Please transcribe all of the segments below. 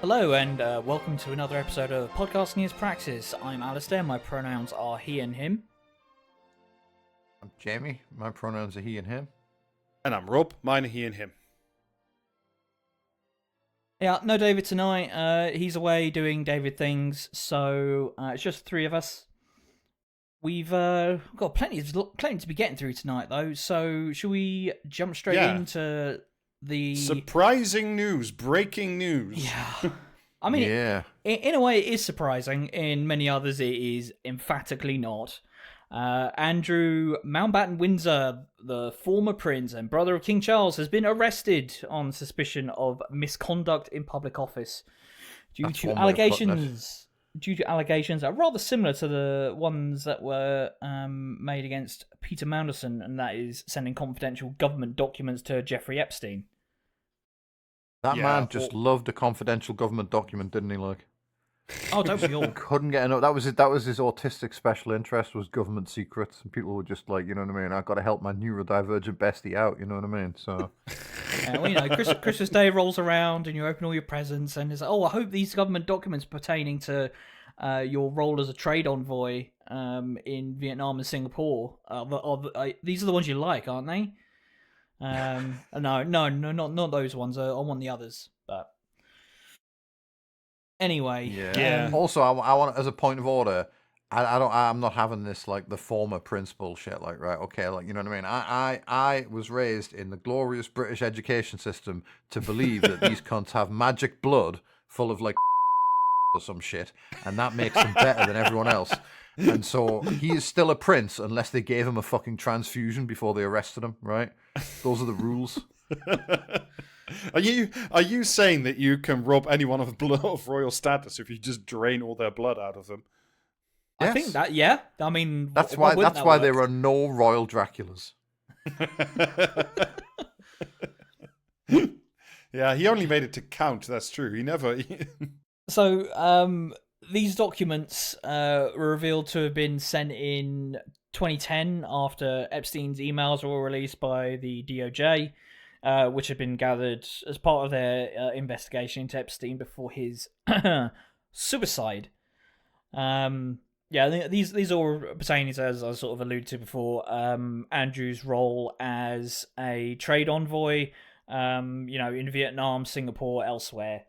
Hello and welcome to another episode of Podcasting is Praxis. I'm Alistair, my pronouns are he and him. I'm Jamie, my pronouns are he and him. And I'm Rob, mine are he and him. Yeah, no David tonight, he's away doing David things, so it's just the three of us. We've got plenty to be getting through tonight though, so should we jump straight into the... Surprising news, breaking news. Yeah. I mean, in a way it is surprising, in many others it is emphatically not. Andrew Mountbatten Windsor, the former prince and brother of King Charles, has been arrested on suspicion of misconduct in public office due to allegations that are rather similar to the ones that were made against Peter Mandelson, and that is sending confidential government documents to Jeffrey Epstein. That man just loved a confidential government document, didn't he? Like, oh, don't we all? Couldn't get enough. That was his autistic special interest, was government secrets, and people were just like, you know what I mean? I've got to help my neurodivergent bestie out, you know what I mean? So, well, you know, Christmas Day rolls around, and you open all your presents, and it's like, oh, I hope these government documents pertaining to your role as a trade envoy in Vietnam and Singapore, these are the ones you like, aren't they? No, not those ones. I want the others, but anyway. Yeah. Also, I want, as a point of order, I'm not having this like the former principal shit. Like, right, okay, like, you know what I mean. I was raised in the glorious British education system to believe that these cunts have magic blood full of like or some shit, and that makes them better than everyone else. And so he is still a prince unless they gave him a fucking transfusion before they arrested him, right? Those are the rules. Are you saying that you can rob anyone of blood of royal status if you just drain all their blood out of them? Yes. I think that, yeah. I mean, that's why there are no royal Draculas. Yeah, he only made it to count. That's true. He never. So, these documents were revealed to have been sent in 2010 after Epstein's emails were released by the DOJ, which had been gathered as part of their investigation into Epstein before his suicide. These all pertain to, as I sort of alluded to before, Andrew's role as a trade envoy, in Vietnam, Singapore, elsewhere.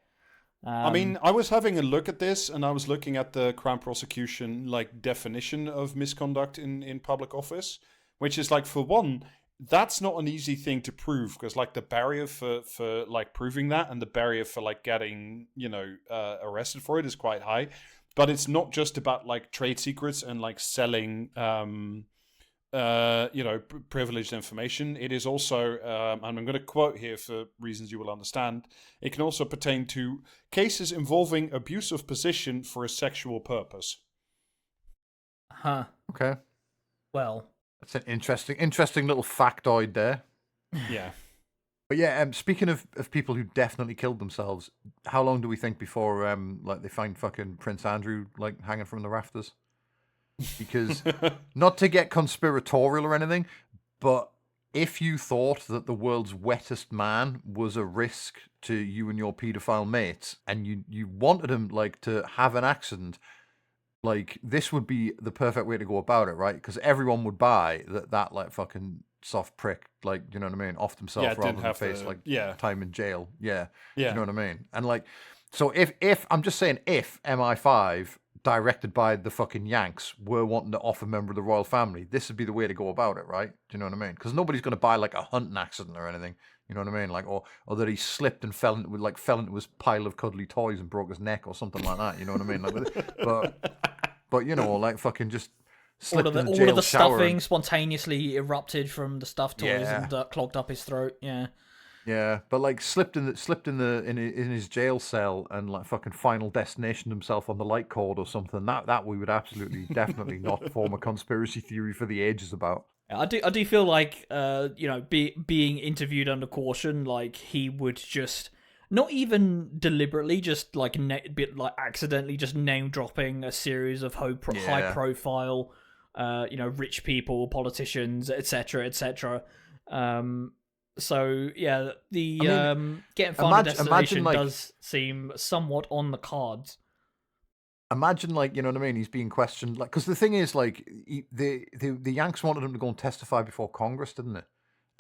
I mean, I was having a look at this, and I was looking at the Crown Prosecution definition of misconduct in public office, which is for one, that's not an easy thing to prove, because the barrier for proving that and the barrier for getting arrested for it is quite high. But it's not just about trade secrets and selling privileged information. It is also, and I'm going to quote here for reasons you will understand, it can also pertain to cases involving abuse of position for a sexual purpose. Huh. Okay. Well, that's an interesting little factoid there. Yeah. But yeah, speaking of people who definitely killed themselves, how long do we think before they find fucking Prince Andrew hanging from the rafters? Because, not to get conspiratorial or anything, but if you thought that the world's wettest man was a risk to you and your paedophile mates, and you wanted him to have an accident, this would be the perfect way to go about it, right? Because everyone would buy that fucking soft prick, you know what I mean, off themselves rather than face time in jail. Yeah. You know what I mean? And so if I'm just saying, if MI5 directed by the fucking Yanks were wanting to off a member of the royal family, this would be the way to go about it, right? Do you know what I mean? Because nobody's going to buy a hunting accident or anything. You know what I mean? Or that he slipped and fell into his pile of cuddly toys and broke his neck or something like that. You know what I mean? But fucking just slipped in the jail all of the shower stuffing spontaneously erupted from the stuffed toys and clogged up his throat. Yeah. Yeah, but slipped in his jail cell and fucking Final Destination himself on the light cord or something. That we would absolutely definitely not form a conspiracy theory for the ages about. I do feel being interviewed under caution, he would just not even deliberately, just accidentally just name dropping a series of high profile, rich people, politicians, etc., etc. So yeah, the getting final imagine, destination like, does seem somewhat on the cards. Imagine, like, you know what I mean? He's being questioned, like, because the thing is, like, the Yanks wanted him to go and testify before Congress, didn't it?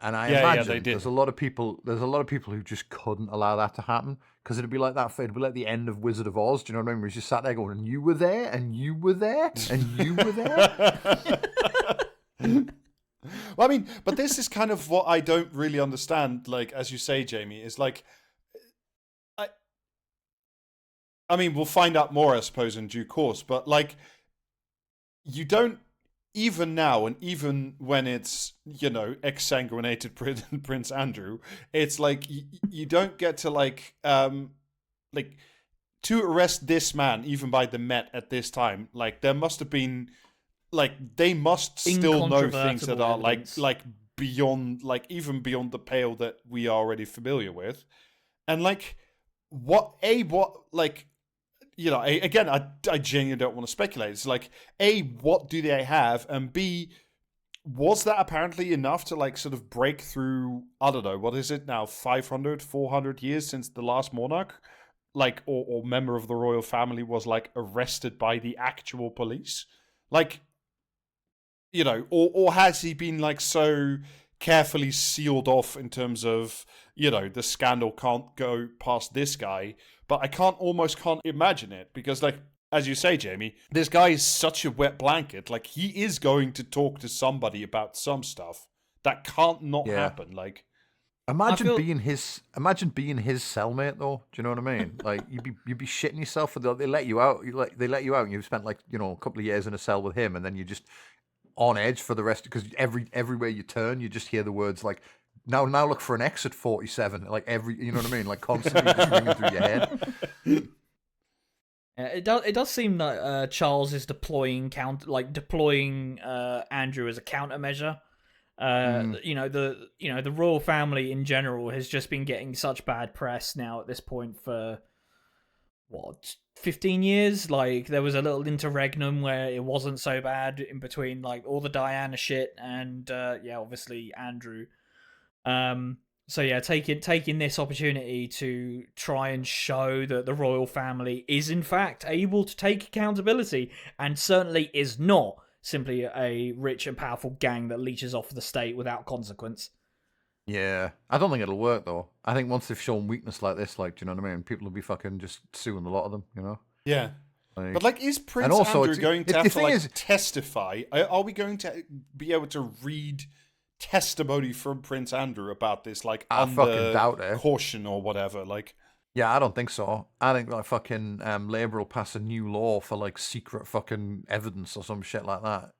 And I Yeah, they imagine did. there's a lot of people who just couldn't allow that to happen, because it'd be like that. It'd be like the end of Wizard of Oz. Do you know what I mean? Where he's just sat there going, "And you were there, and you were there, and you were there." Well, I mean, but this is kind of what I don't really understand. Like, as you say, Jamie, is like, I mean, we'll find out more, I suppose, in due course. But like, you don't even now, and even when it's exsanguinated Prince Andrew, it's like you don't get to like to arrest this man even by the Met at this time. Like, there must have been. Like, they must still know things that are like beyond, like, even beyond the pale that we are already familiar with. And like, like, again, I genuinely don't want to speculate. It's like, what do they have? And B, was that apparently enough to like sort of break through, I don't know, what is it now, 500, 400 years since the last monarch? Like, or member of the royal family was like arrested by the actual police? Like, or has he been like so carefully sealed off in terms of, the scandal can't go past this guy? But I almost can't imagine it, because like, as you say, Jamie, this guy is such a wet blanket. Like, he is going to talk to somebody about some stuff that can't not happen. Like, imagine being his cellmate, though. Do you know what I mean? Like, you'd be shitting yourself. They let you out. They let you out, and you've spent like a couple of years in a cell with him, and then you just on edge for the rest, because everywhere you turn, you just hear the words like, now look for an exit 47, like you know what I mean, like constantly just ringing through your head. It does seem that Charles is deploying Andrew as a countermeasure. The royal family in general has just been getting such bad press now at this point for 15 years. Like, there was a little interregnum where it wasn't so bad in between, like, all the Diana shit and obviously Andrew. So yeah, taking this opportunity to try and show that the royal family is in fact able to take accountability, and certainly is not simply a rich and powerful gang that leeches off the state without consequence. Yeah, I don't think it'll work, though. I think once they've shown weakness like this, like, do you know what I mean? People will be fucking just suing a lot of them, Yeah. Like, but like, is Prince Andrew going to have to testify? Are we going to be able to read testimony from Prince Andrew about this, like, I fucking doubt it. Caution or whatever? Like, yeah, I don't think so. I think like fucking Labour will pass a new law for like secret fucking evidence or some shit like that,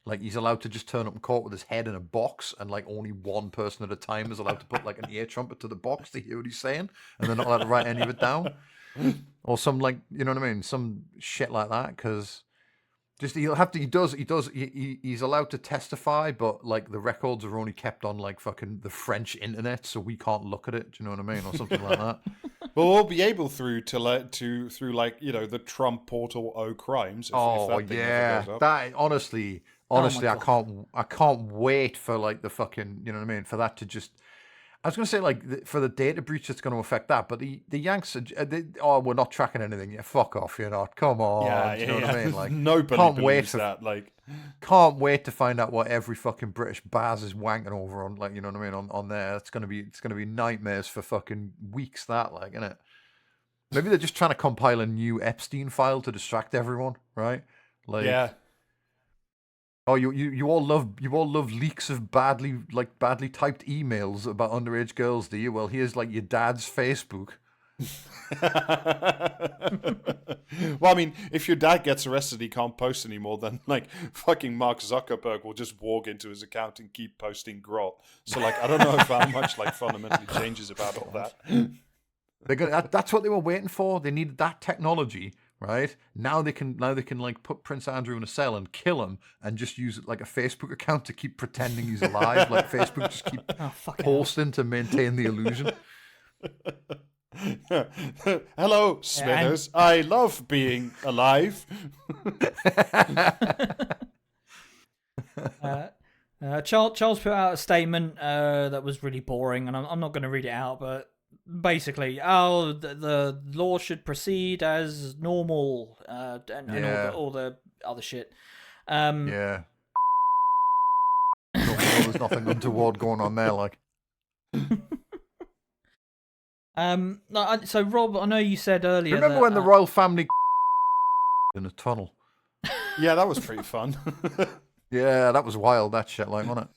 Like, he's allowed to just turn up in court with his head in a box, and like only one person at a time is allowed to put like an ear trumpet to the box to hear what he's saying, and they're not allowed to write any of it down. Or some, like, you know what I mean? Some shit like that, because just he's allowed to testify, but like the records are only kept on like fucking the French internet, so we can't look at it. Do you know what I mean? Or something like that. Well, we'll be able through the Trump portal crimes. If that thing ever goes up. That honestly, I can't wait for like the fucking, you know what I mean, for that to just. I was going to say, like, for the data breach that's going to affect that, but the Yanks, we're not tracking anything. Yeah, fuck off, you're not. Come on, you know what I mean? Like, nobody believes that. Like, can't wait to find out what every fucking British Baz is wanking over on, like, you know what I mean, on there. It's gonna be nightmares for fucking weeks. That, like, isn't it? Maybe they're just trying to compile a new Epstein file to distract everyone, right? Like, yeah. Oh, you all love leaks of badly typed emails about underage girls, do you? Well, here's like your dad's Facebook. Well, I mean, if your dad gets arrested, he can't post anymore. Then like fucking Mark Zuckerberg will just walk into his account and keep posting grot. So like, I don't know if how much like fundamentally changes about all that. That's what they were waiting for. They needed that technology. Right, now they can like put Prince Andrew in a cell and kill him, and just use it like a Facebook account to keep pretending he's alive. Like, Facebook just keep posting to maintain the illusion. Hello, Smithers. I love being alive. Charles put out a statement that was really boring, and I'm not going to read it out, but basically, the law should proceed as normal, and all the other shit. Yeah. There's nothing untoward going on there, like. So Rob, I know you said earlier. Remember when the royal family in a tunnel? Yeah, that was pretty fun. Yeah, that was wild. That shit, like, wasn't it?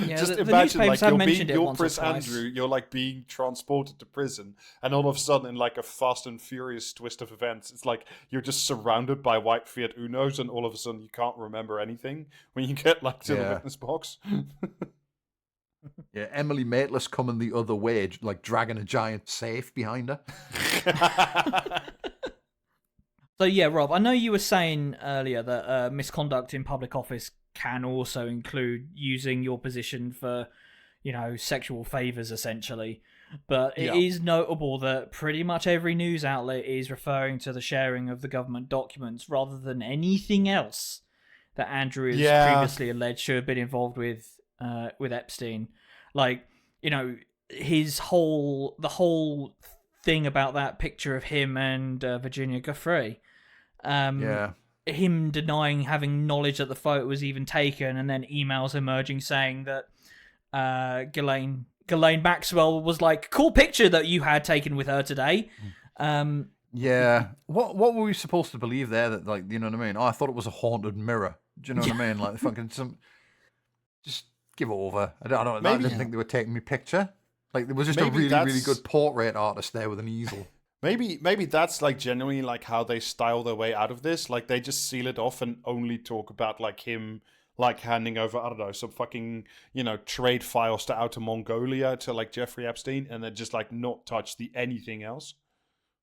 Yeah, just the imagine, like, you're Prince Andrew, you're like being transported to prison, and all of a sudden, in like a Fast and Furious twist of events, it's like you're just surrounded by white Fiat Unos, and all of a sudden you can't remember anything when you get like to the witness box. Yeah, Emily Maitlis coming the other way, like dragging a giant safe behind her. So yeah, Rob, I know you were saying earlier that misconduct in public office can also include using your position for, sexual favours, essentially. But it is notable that pretty much every news outlet is referring to the sharing of the government documents rather than anything else that Andrew is previously alleged to have been involved with Epstein. Like, the whole thing about that picture of him and Virginia Giuffre. Him denying having knowledge that the photo was even taken, and then emails emerging saying that Ghislaine Maxwell was like, cool picture that you had taken with her today. Yeah. What were we supposed to believe there? That, like, you know what I mean? Oh, I thought it was a haunted mirror. Do you know what I mean? Like, fucking just give it over. I didn't think they were taking me picture. Like, there was just a really, really good portrait artist there with an easel. Maybe that's like genuinely like how they style their way out of this. Like, they just seal it off and only talk about like him like handing over, I don't know, some fucking, trade files to Outer Mongolia to like Jeffrey Epstein, and then just like not touch anything else.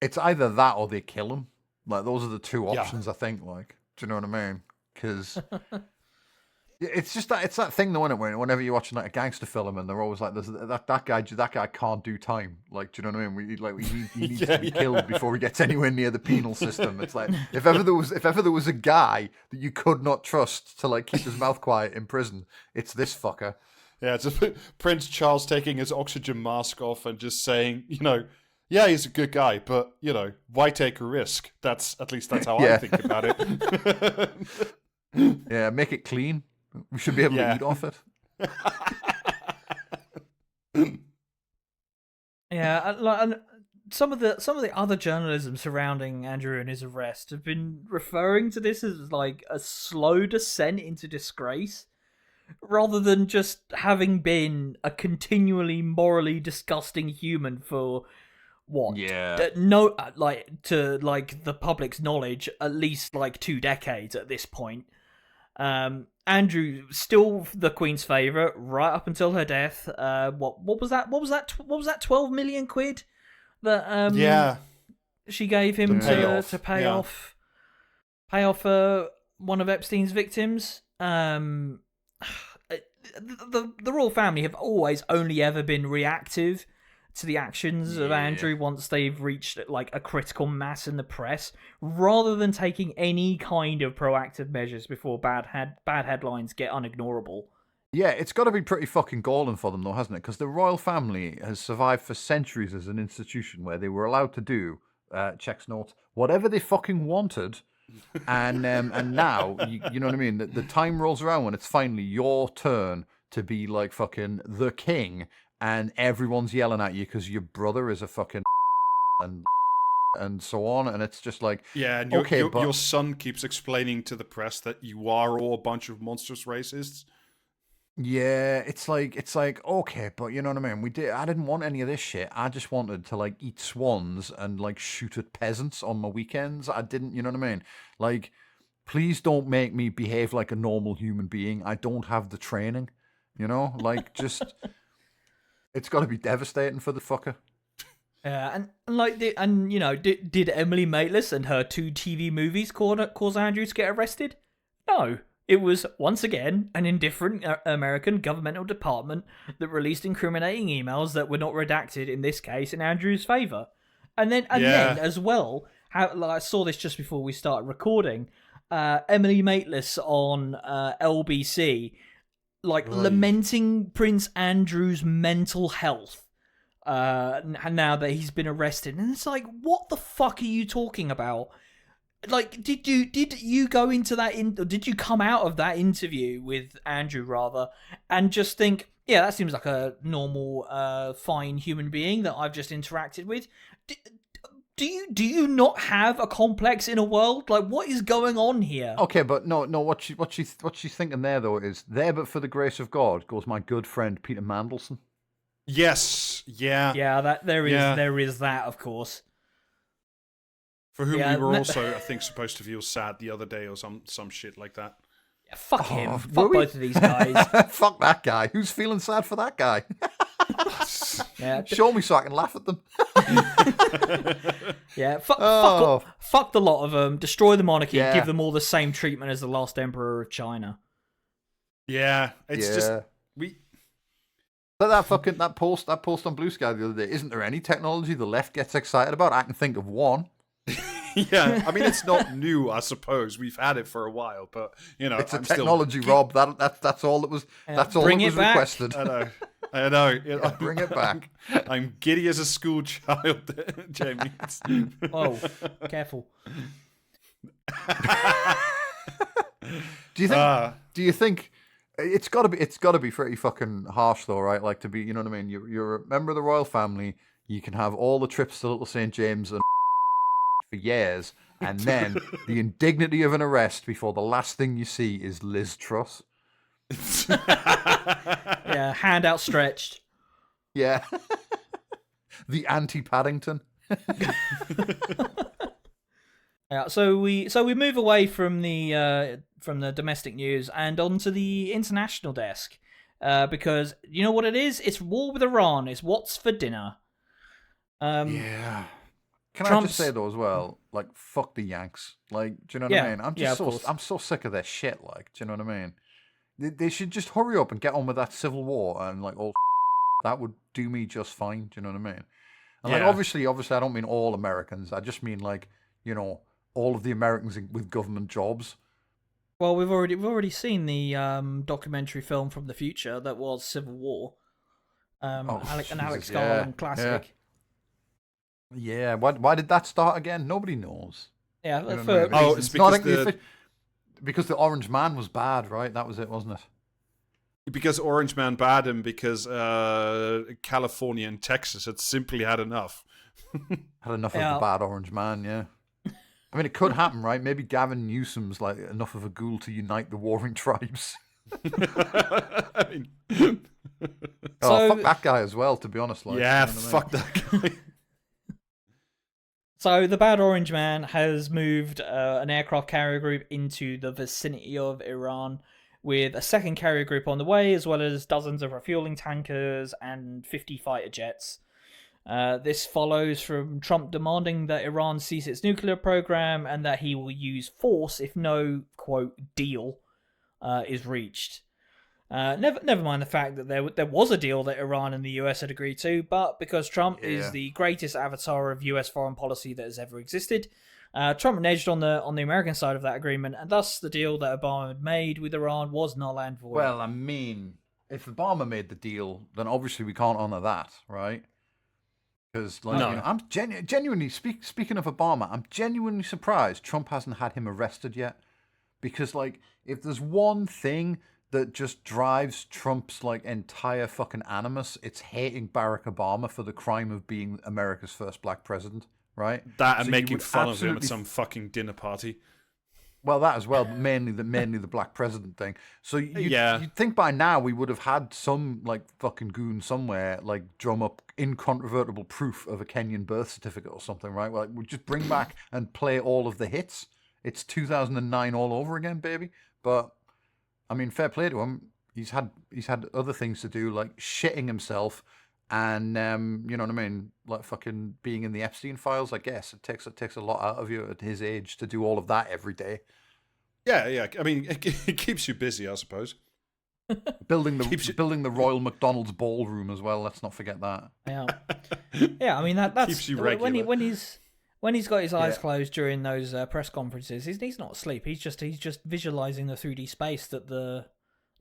It's either that or they kill him. Like, those are the two options, I think. Like, do you know what I mean? Because it's just that thing, though, isn't it? Whenever you're watching like a gangster film, and they're always like, "There's that guy can't do time." Like, do you know what I mean? He needs to be killed before he gets anywhere near the penal system. It's like if ever there was a guy that you could not trust to like keep his mouth quiet in prison, it's this fucker. Yeah, it's Prince Charles taking his oxygen mask off and just saying, yeah, he's a good guy, but why take a risk? That's how I think about it. Yeah, make it clean. We should be able to eat off it. And some of the other journalism surrounding Andrew and his arrest have been referring to this as like a slow descent into disgrace, rather than just having been a continually morally disgusting human for what? Yeah. To the public's knowledge, at least like 2 decades at this point. Andrew still the Queen's favourite right up until her death. What was that? What was that? 12 million quid that she gave him to pay off one of Epstein's victims. The royal family have always only ever been reactive to the actions of Andrew once they've reached like a critical mass in the press, rather than taking any kind of proactive measures before bad headlines get unignorable. Yeah, it's got to be pretty fucking galling for them, though, hasn't it? Because the royal family has survived for centuries as an institution where they were allowed to do, checks notes, whatever they fucking wanted. And now, you know what I mean? The time rolls around when it's finally your turn to be like fucking the king, and everyone's yelling at you because your brother is a fucking and so on, and it's just like, and your son keeps explaining to the press that you are all a bunch of monstrous racists. Yeah, it's like okay, but you know what I mean? I didn't want any of this shit. I just wanted to like eat swans and like shoot at peasants on my weekends. I didn't, you know what I mean? Like, please don't make me behave like a normal human being. I don't have the training, like just. It's got to be devastating for the fucker. Yeah, did Emily Maitlis and her 2 TV movies cause Andrew to get arrested? No. It was, once again, an indifferent American governmental department that released incriminating emails that were not redacted, in this case, in Andrew's favour. And then as well, I saw this just before we started recording, Emily Maitlis on LBC lamenting Prince Andrew's mental health now that he's been arrested. And it's like, what the fuck are you talking about? Like, did you go into that did you come out of that interview with Andrew rather and just think, yeah, that seems like a normal, fine human being that I've just interacted with? Do you not have a complex in a world? Like, what is going on here? Okay, but no. What she's thinking there though is there, but for the grace of God goes my good friend Peter Mandelson. Yes. Yeah. Yeah. There is that, of course. For whom we were also, I think, supposed to feel sad the other day or some shit like that. Yeah, fuck him. Fuck both of these guys. Fuck that guy. Who's feeling sad for that guy? Yeah. Show me so I can laugh at them. Yeah. Fuck the lot of them. Destroy the monarchy. Yeah. Give them all the same treatment as the last emperor of China. Yeah. It's just But that post on Blue Sky the other day. Isn't there any technology the left gets excited about? I can think of one. Yeah, I mean, it's not new, I suppose. We've had it for a while, but it's a technology, Rob. That's all it was. That's all it was requested. I know. Yeah, bring it back. I'm giddy as a school child, Jamie. Oh, careful. Do you think it's got to be pretty fucking harsh though, right? Like to be, you know what I mean? You're a member of the royal family. You can have all the trips to Little St James and for years, and then the indignity of an arrest before the last thing you see is Liz Truss. Yeah, hand outstretched. Yeah. The anti-Paddington. Yeah, so we move away from the domestic news and onto the international desk, because you know what it is? It's war with Iran. It's what's for dinner. Yeah. Can I just say though as well, like fuck the Yanks. Like, do you know what I mean? I'm so sick of their shit. Like, do you know what I mean? They should just hurry up and get on with that civil war and like all that would do me just fine. Do you know what I mean? And like obviously I don't mean all Americans. I just mean like, you know, all of the Americans with government jobs. Well, we've already seen the documentary film from the future that was Civil War. An Alex Garland classic. Yeah. Why did that start again? Nobody knows. Yeah. You know I mean? It's because the Orange Man was bad, right? That was it, wasn't it? Because Orange Man bad and because California and Texas had simply had enough. Had enough of the bad Orange Man, yeah. I mean, it could happen, right? Maybe Gavin Newsom's like enough of a ghoul to unite the warring tribes. I mean... fuck that guy as well, to be honest. Like, yeah, fuck that guy. So the bad Orange Man has moved an aircraft carrier group into the vicinity of Iran with a second carrier group on the way, as well as dozens of refueling tankers and 50 fighter jets. This follows from Trump demanding that Iran cease its nuclear program and that he will use force if no, quote, deal is reached. Never mind the fact that there was a deal that Iran and the US had agreed to, but because Trump is the greatest avatar of US foreign policy that has ever existed, Trump reneged on the American side of that agreement, and thus the deal that Obama had made with Iran was null and void. Well, I mean, if Obama made the deal, then obviously we can't honour that, right? Because, like, you know, I'm genuinely speaking of Obama, I'm genuinely surprised Trump hasn't had him arrested yet. Because, like, if there's one thing that just drives Trump's like entire fucking animus, it's hating Barack Obama for the crime of being America's first black president, right? That and making fun of him at some fucking dinner party. Well, that as well, but mainly the black president thing. So you'd think by now we would have had some like fucking goon somewhere like drum up incontrovertible proof of a Kenyan birth certificate or something, right? Well, we just bring back and play all of the hits. It's 2009 all over again, baby. But I mean, fair play to him. He's had other things to do, like shitting himself, and you know what I mean, like fucking being in the Epstein files. I guess it takes a lot out of you at his age to do all of that every day. Yeah. I mean, it keeps you busy, I suppose. building the Royal McDonald's ballroom as well. Let's not forget that. Yeah. I mean that's keeps you regular. When he's got his eyes closed during those press conferences, he's not asleep. He's just visualizing the 3D space that the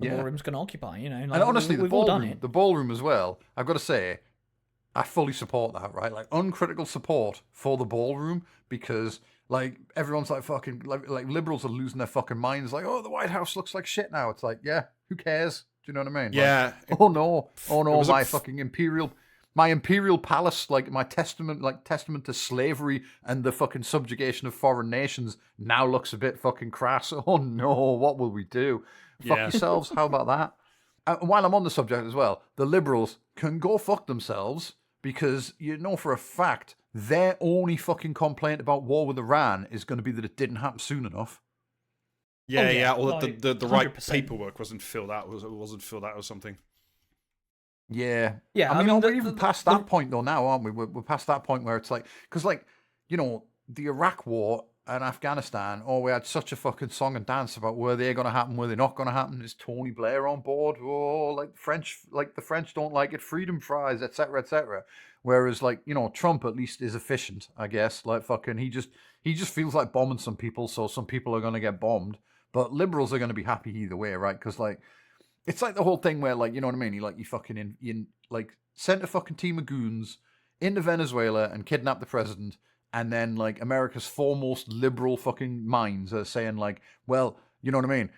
the ballroom's going to occupy. You know, like, and honestly, we've all done it. the ballroom as well. I've got to say, I fully support that. Right, like uncritical support for the ballroom because. Like, everyone's like fucking, like liberals are losing their fucking minds. Like, oh, the White House looks like shit now. It's like, yeah, who cares? Do you know what I mean? Yeah. Like, oh no, my fucking imperial palace, like my testament to slavery and the fucking subjugation of foreign nations now looks a bit fucking crass. Oh no, what will we do? Fuck yourselves. How about that? And while I'm on the subject as well, the liberals can go fuck themselves because you know for a fact their only fucking complaint about war with Iran is going to be that it didn't happen soon enough. Yeah, or like, that the right 100%. paperwork wasn't filled out. It wasn't filled out or something. Yeah. Yeah, I mean we're even past that point though now, aren't we? We're past that point where it's like, because like, you know, the Iraq war and Afghanistan, we had such a fucking song and dance about were they going to happen, were they not going to happen? Is Tony Blair on board? Like the French don't like it, freedom fries, etc., etc. Whereas, like, you know, Trump at least is efficient, I guess. Like, fucking, he just feels like bombing some people, so some people are going to get bombed. But liberals are going to be happy either way, right? Because, like, it's like the whole thing where, like, you know what I mean? You fucking, like, sent a fucking team of goons into Venezuela and kidnapped the president. And then, like, America's foremost liberal fucking minds are saying, like, well, you know what I mean?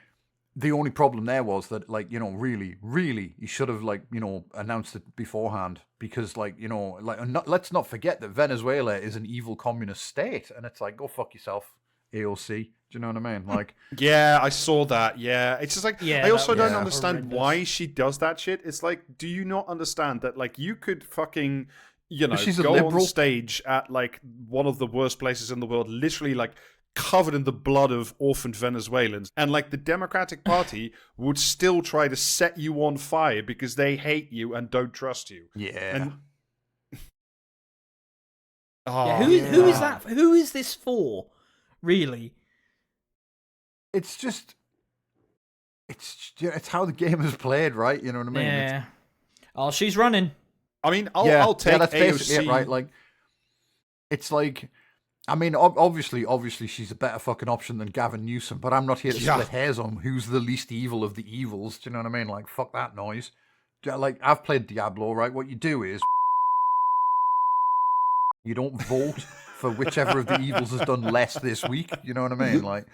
The only problem there was that, like, you know, really, you should have, like, you know, announced it beforehand because, like, you know, like, let's not forget that Venezuela is an evil communist state, and it's like, go fuck yourself, AOC. Do you know what I mean? Like, yeah, I saw that. Yeah, it's just like I also don't understand horrendous. why she does that shit. It's like, do you not understand that, like, you could fucking, you know, she's a go liberal. on stage at like one of the worst places in the world, literally like covered in the blood of orphaned Venezuelans, and like the Democratic Party would still try to set you on fire because they hate you and don't trust you. Yeah. And who is that? Who is this for? Really? It's just, it's how the game is played, right? You know what I mean? Yeah. Oh, she's running. I mean, I'll take that's basically AOC. it, right? Like, it's like, I mean, obviously, she's a better fucking option than Gavin Newsom, but I'm not here to split hairs on who's the least evil of the evils. Do you know what I mean? Like, fuck that noise. Like, I've played Diablo, right? What you do is you don't vote for whichever of the evils has done less this week. You know what I mean? Like,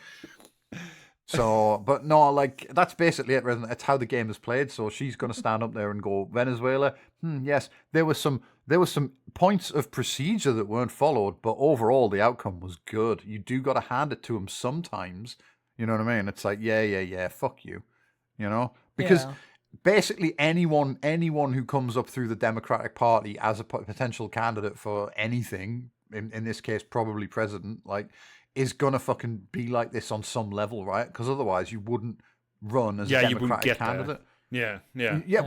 so, but no, like, that's basically it. It's how the game is played. So she's going to stand up there and go, Venezuela. Yes, there was some points of procedure that weren't followed, but overall the outcome was good. You do got to hand it to them sometimes. You know what I mean? It's like, yeah, fuck you. You know, because basically anyone who comes up through the Democratic Party as a potential candidate for anything, in this case probably president, like, is gonna fucking be like this on some level, right? Because otherwise you wouldn't run as a Democratic candidate. Yeah.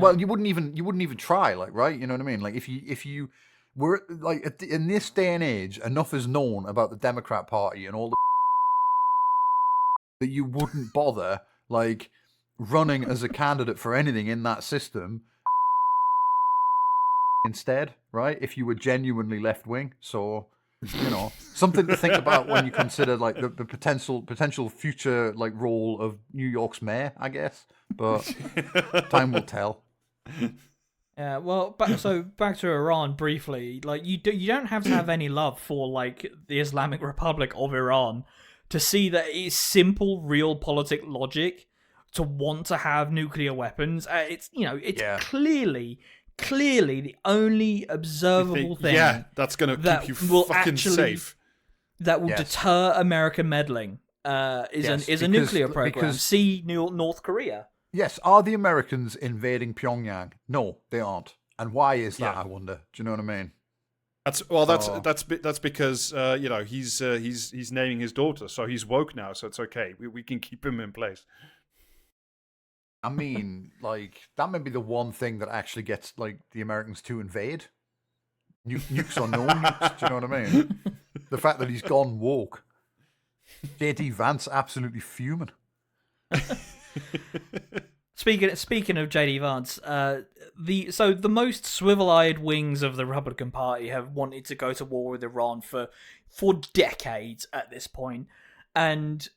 Well, you wouldn't even try, like, right? You know what I mean? Like, if you were like in this day and age, enough is known about the Democrat Party and all the that you wouldn't bother like running as a candidate for anything in that system instead, right? If you were genuinely left wing, so. You know, something to think about when you consider like the potential future like role of New York's mayor, I guess. But time will tell. Yeah, well, back to Iran briefly. Like, you don't have to have any love for like the Islamic Republic of Iran to see that it's simple realpolitik logic to want to have nuclear weapons. It's clearly the only observable thing that's going to keep you fucking safe. That will deter American meddling is a nuclear program. See North Korea. Yes, are the Americans invading Pyongyang? No, they aren't. And why is that, I wonder? Do you know what I mean? That's because you know, he's naming his daughter, so he's woke now, so it's okay. We can keep him in place. I mean, like, that may be the one thing that actually gets, like, the Americans to invade. Nukes or no nukes, do you know what I mean? The fact that he's gone woke. J.D. Vance absolutely fuming. Speaking of J.D. Vance, the most swivel-eyed wings of the Republican Party have wanted to go to war with Iran for decades at this point. And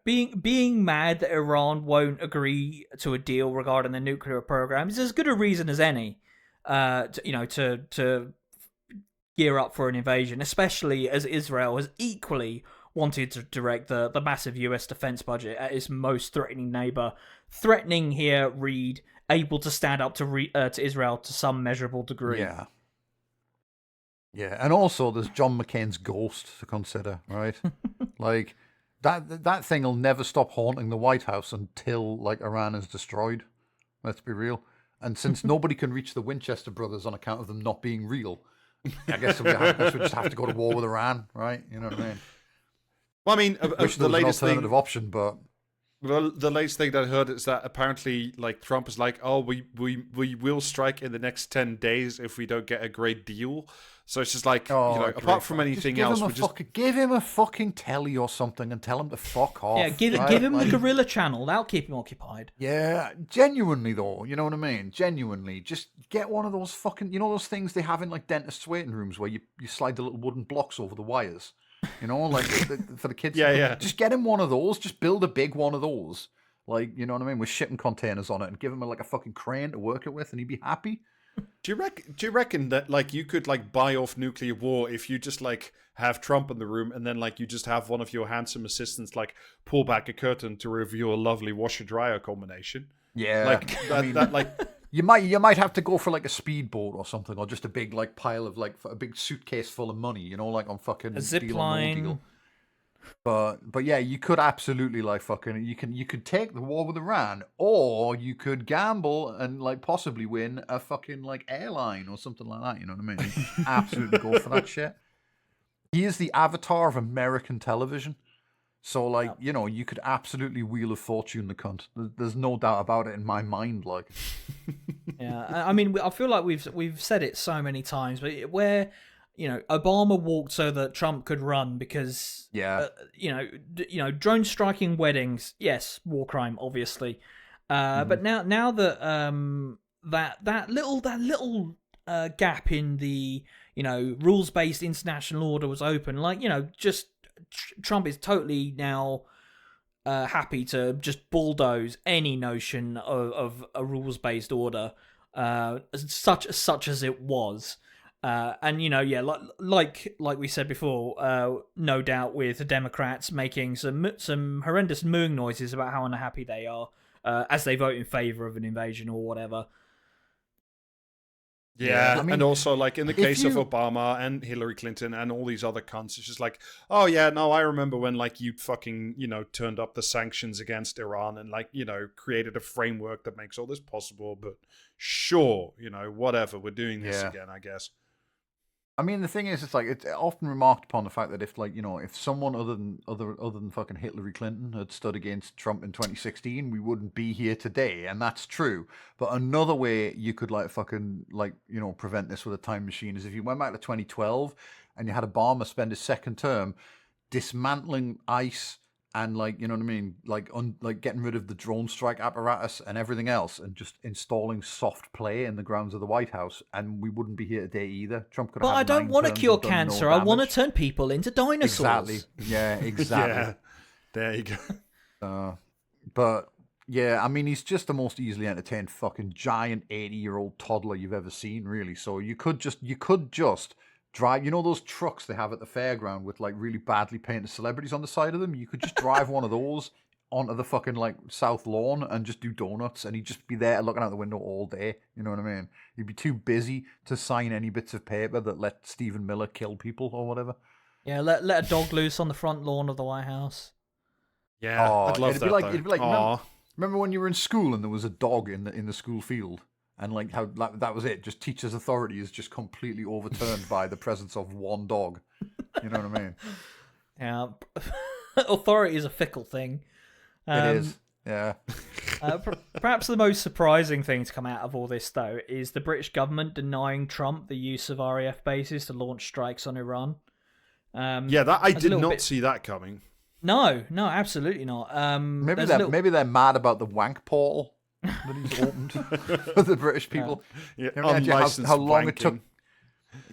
being mad that Iran won't agree to a deal regarding the nuclear program is as good a reason as any, to gear up for an invasion, especially as Israel has equally wanted to direct the massive US defense budget at its most threatening neighbor. Threatening here, read, able to stand up to Israel to some measurable degree. Yeah. Yeah, and also there's John McCain's ghost to consider, right? Like, that thing will never stop haunting the White House until, like, Iran is destroyed. Let's be real. And since nobody can reach the Winchester brothers on account of them not being real, I guess we just have to go to war with Iran, right? You know what I mean? Well, I mean, Which the latest an alternative option, but... Well, the latest thing that I heard is that apparently, like, Trump is like, oh, we will strike in the next 10 days if we don't get a great deal. So it's just like, apart from anything else, give him a fucking telly or something and tell him to fuck off. Yeah, give him the Gorilla Channel. That'll keep him occupied. Yeah, genuinely though, you know what I mean? Genuinely, just get one of those fucking, those things they have in like dentists' waiting rooms where you slide the little wooden blocks over the wires. Like for the kids. Yeah. Just get him one of those. Just build a big one of those. Like, you know what I mean? With shipping containers on it and give him like a fucking crane to work it with and he'd be happy. Do you reckon that like you could like buy off nuclear war if you just like have Trump in the room and then like you just have one of your handsome assistants like pull back a curtain to reveal a lovely washer dryer combination? Yeah. Like You might have to go for like a speedboat or something, or just a big like pile of like a big suitcase full of money, like on fucking a zip line. But yeah, you could absolutely like fucking you could take the war with Iran, or you could gamble and like possibly win a fucking like airline or something like that. You know what I mean? You can absolutely go for that shit. He is the avatar of American television. So, like, you could absolutely wheel of fortune the cunt. There's no doubt about it in my mind, like. Yeah, I mean, I feel like we've said it so many times, but where, Obama walked so that Trump could run because, drone striking weddings, yes, war crime, obviously. But now that that little gap in the, rules-based international order was open, like, just Trump is totally now happy to just bulldoze any notion of a rules-based order, such as it was, and like we said before, no doubt with the Democrats making some horrendous mooing noises about how unhappy they are as they vote in favor of an invasion or whatever. Yeah, and also, like, in the case of Obama and Hillary Clinton and all these other cunts, it's just like, oh, yeah, no, I remember when, like, you fucking, turned up the sanctions against Iran and, like, created a framework that makes all this possible, but sure, whatever, we're doing this again, I guess. I mean, the thing is, it's like it's often remarked upon the fact that if, like, if someone other than fucking Hillary Clinton had stood against Trump in 2016, we wouldn't be here today, and that's true. But another way you could like fucking like prevent this with a time machine is if you went back to 2012 and you had Obama spend his second term dismantling ICE and like what I mean, like getting rid of the drone strike apparatus and everything else, and just installing soft play in the grounds of the White House, and we wouldn't be here today either. Trump could have. But I don't want to cure cancer. I want to turn people into dinosaurs. Exactly. Yeah. Exactly. Yeah. There you go. But yeah, I mean, he's just the most easily entertained fucking giant 80-year-old toddler you've ever seen, really. So you could just drive, those trucks they have at the fairground with like really badly painted celebrities on the side of them? You could just drive one of those onto the fucking like South Lawn and just do donuts, and he'd just be there looking out the window all day. You know what I mean? He'd be too busy to sign any bits of paper that let Stephen Miller kill people or whatever. Yeah, let a dog loose on the front lawn of the White House. Yeah, I'd love that. It'd be like remember when you were in school and there was a dog in the school field? And like how that was it. Just teachers' authority is just completely overturned by the presence of one dog. You know what I mean? Yeah, authority is a fickle thing. It is. Yeah. Perhaps the most surprising thing to come out of all this, though, is the British government denying Trump the use of RAF bases to launch strikes on Iran. That I did not see that coming. No, absolutely not. Maybe they're mad about the wank portal that he's opened for the British people. Yeah, imagine how long it took.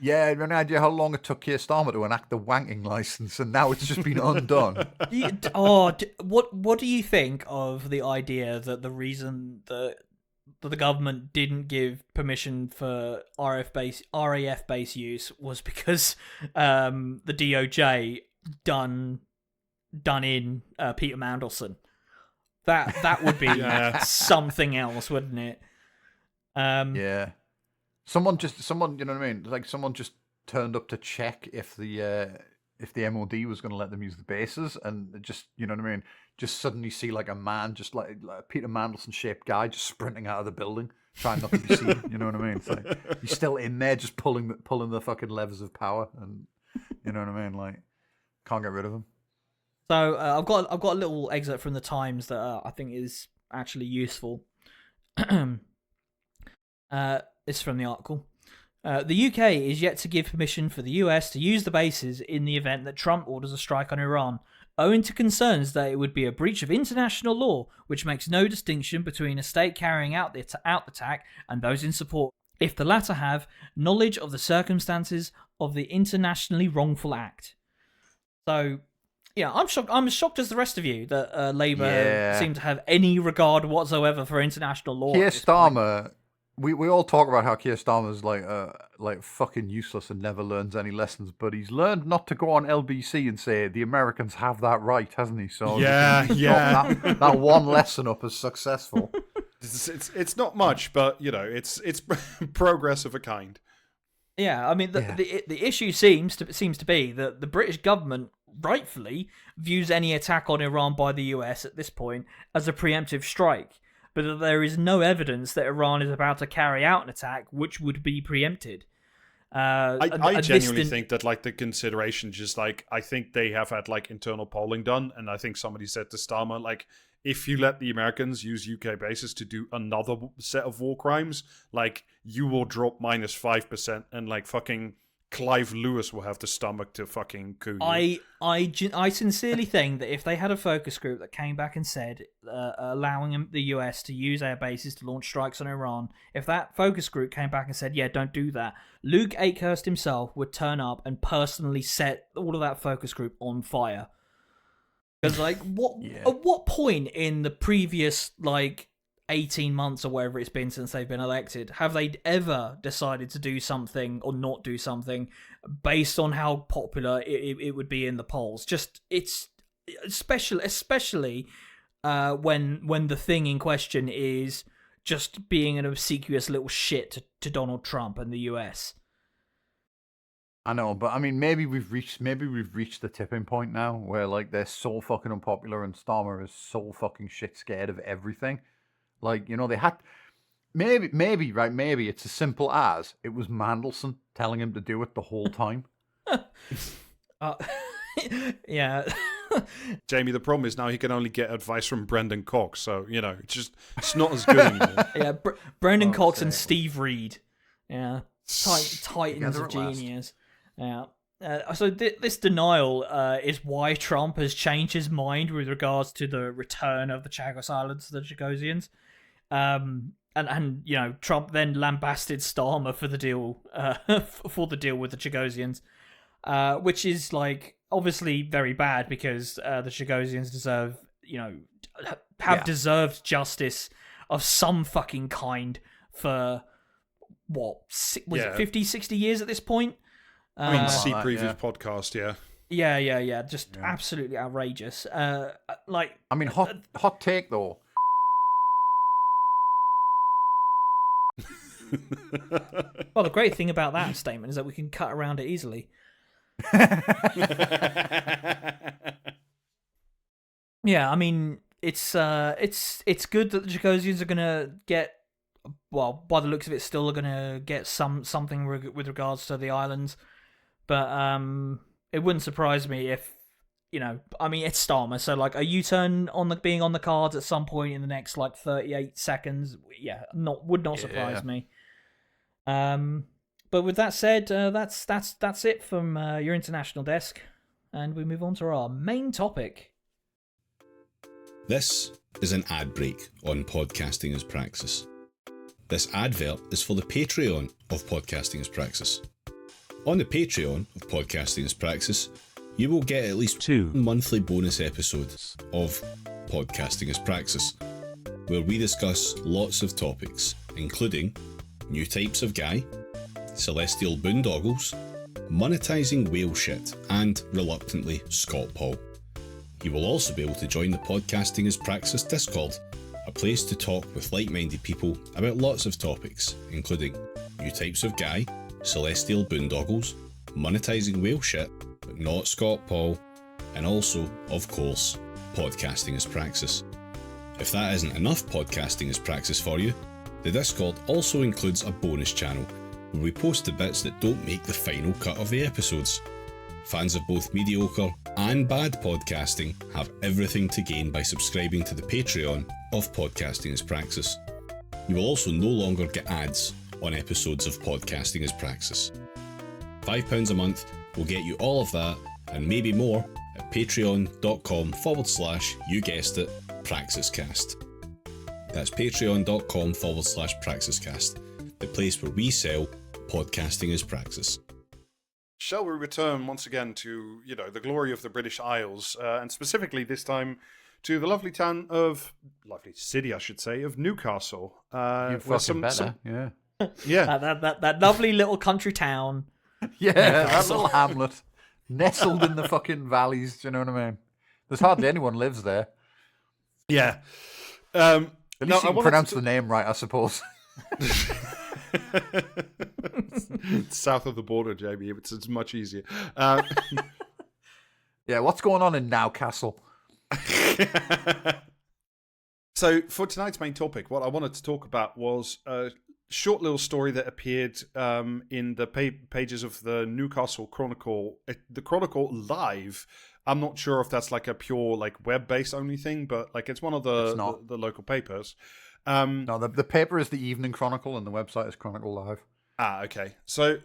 Yeah, I have no idea how long it took Keir Starmer to enact the wanking license, and now it's just been undone. What do you think of the idea that the reason that the government didn't give permission for RAF base use was because the DOJ done in Peter Mandelson? That would be something else, wouldn't it? Yeah. Someone, you know what I mean? Like someone just turned up to check if the MOD was going to let them use the bases, and just, you know what I mean? Just suddenly see like a man, just like a Peter Mandelson shaped guy, just sprinting out of the building, trying not to be seen. You know what I mean? It's like he's still in there, just pulling the fucking levers of power, and you know what I mean? Like can't get rid of him. So I've got a little excerpt from the Times that I think is actually useful. It's from the article. The UK is yet to give permission for the US to use the bases in the event that Trump orders a strike on Iran, owing to concerns that it would be a breach of international law, which makes no distinction between a state carrying out the attack and those in support, if the latter have knowledge of the circumstances of the internationally wrongful act. So, yeah, I'm shocked. I'm as shocked as the rest of you that Labour seem to have any regard whatsoever for international law. Keir Starmer. We all talk about how Keir Starmer's like fucking useless and never learns any lessons, but he's learned not to go on LBC and say the Americans have that right, hasn't he? So that one lesson up as successful. It's not much, but you know, it's progress of a kind. Yeah, I mean the issue seems to be that the British government rightfully views any attack on Iran by the US at this point as a preemptive strike, but that there is no evidence that Iran is about to carry out an attack which would be preempted. I genuinely think that like the consideration, just like I think they have had like internal polling done, and I think somebody said to Starmer, like, if you let the Americans use UK bases to do another set of war crimes, like you will drop -5%, and like fucking Clive Lewis will have the stomach to fucking coup you. I sincerely think that if they had a focus group that came back and said allowing the US to use air bases to launch strikes on Iran, if that focus group came back and said, yeah, don't do that, Luke Akehurst himself would turn up and personally set all of that focus group on fire. Because like, at what point in the previous like 18 months or whatever it's been since they've been elected, have they ever decided to do something or not do something based on how popular it would be in the polls? Just, it's especially when the thing in question is just being an obsequious little shit to Donald Trump and the US. I know, but I mean, maybe we've reached the tipping point now where like they're so fucking unpopular and Starmer is so fucking shit scared of everything. Like, you know, they had maybe it's as simple as it was Mandelson telling him to do it the whole time. Yeah. Jamie, the problem is now he can only get advice from Brendan Cox, so you know it's not as good anymore. Yeah, Brendan Cox and Steve Reed. Yeah, titans of genius. Yeah. So this denial is why Trump has changed his mind with regards to the return of the Chagos Islands to the Chagosians. And you know, Trump then lambasted Starmer for the deal with the Chagosians, which is like obviously very bad because the Chagosians deserve, you know, deserved justice of some fucking kind for what was it 50, 60 years at this point. I mean, see previous podcast, Yeah. Just absolutely outrageous. Like, I mean, hot take though. Well, the great thing about that statement is that we can cut around it easily. Yeah, I mean, it's good that the Chagosians are gonna get, well, by the looks of it, still are gonna get something with regards to the islands. But it wouldn't surprise me if, you know, I mean, it's Starmer, so like a U-turn being on the cards at some point in the next like 38 seconds, would not surprise me. But with that said, that's it from your international desk, and we move on to our main topic. This is an ad break on Podcasting as Praxis. This advert is for the Patreon of Podcasting as Praxis. On the Patreon of Podcasting as Praxis, you will get at least 2 monthly bonus episodes of Podcasting as Praxis, where we discuss lots of topics, including new types of guy, celestial boondoggles, monetising whale shit, and, reluctantly, Scott Paul. You will also be able to join the Podcasting as Praxis Discord, a place to talk with like-minded people about lots of topics, including new types of guy, celestial boondoggles, monetising whale shit, but not Scott Paul, and also, of course, Podcasting as Praxis. If that isn't enough Podcasting as Praxis for you, the Discord also includes a bonus channel where we post the bits that don't make the final cut of the episodes. Fans of both mediocre and bad podcasting have everything to gain by subscribing to the Patreon of Podcasting as Praxis. You will also no longer get ads on episodes of Podcasting as Praxis. £5 a month will get you all of that and maybe more at patreon.com/ you guessed it, PraxisCast. That's patreon.com/PraxisCast, the place where we sell Podcasting as Praxis. Shall we return once again to, the glory of the British Isles, and specifically this time to the lovely city, I should say, of Newcastle. You fucking better, yeah. Yeah. That lovely little country town. Yeah, that little hamlet, nestled in the fucking valleys, do you know what I mean? There's hardly anyone lives there. Yeah. At least you can pronounce the name right, I suppose. It's south of the border, Jamie. It's much easier. Yeah, what's going on in Newcastle? So, for tonight's main topic, what I wanted to talk about was a short little story that appeared in the pages of the Newcastle Chronicle, the Chronicle Live. I'm not sure if that's like a pure web-based only thing, but it's one of the local papers. No, the paper is the Evening Chronicle and the website is Chronicle Live. Okay. So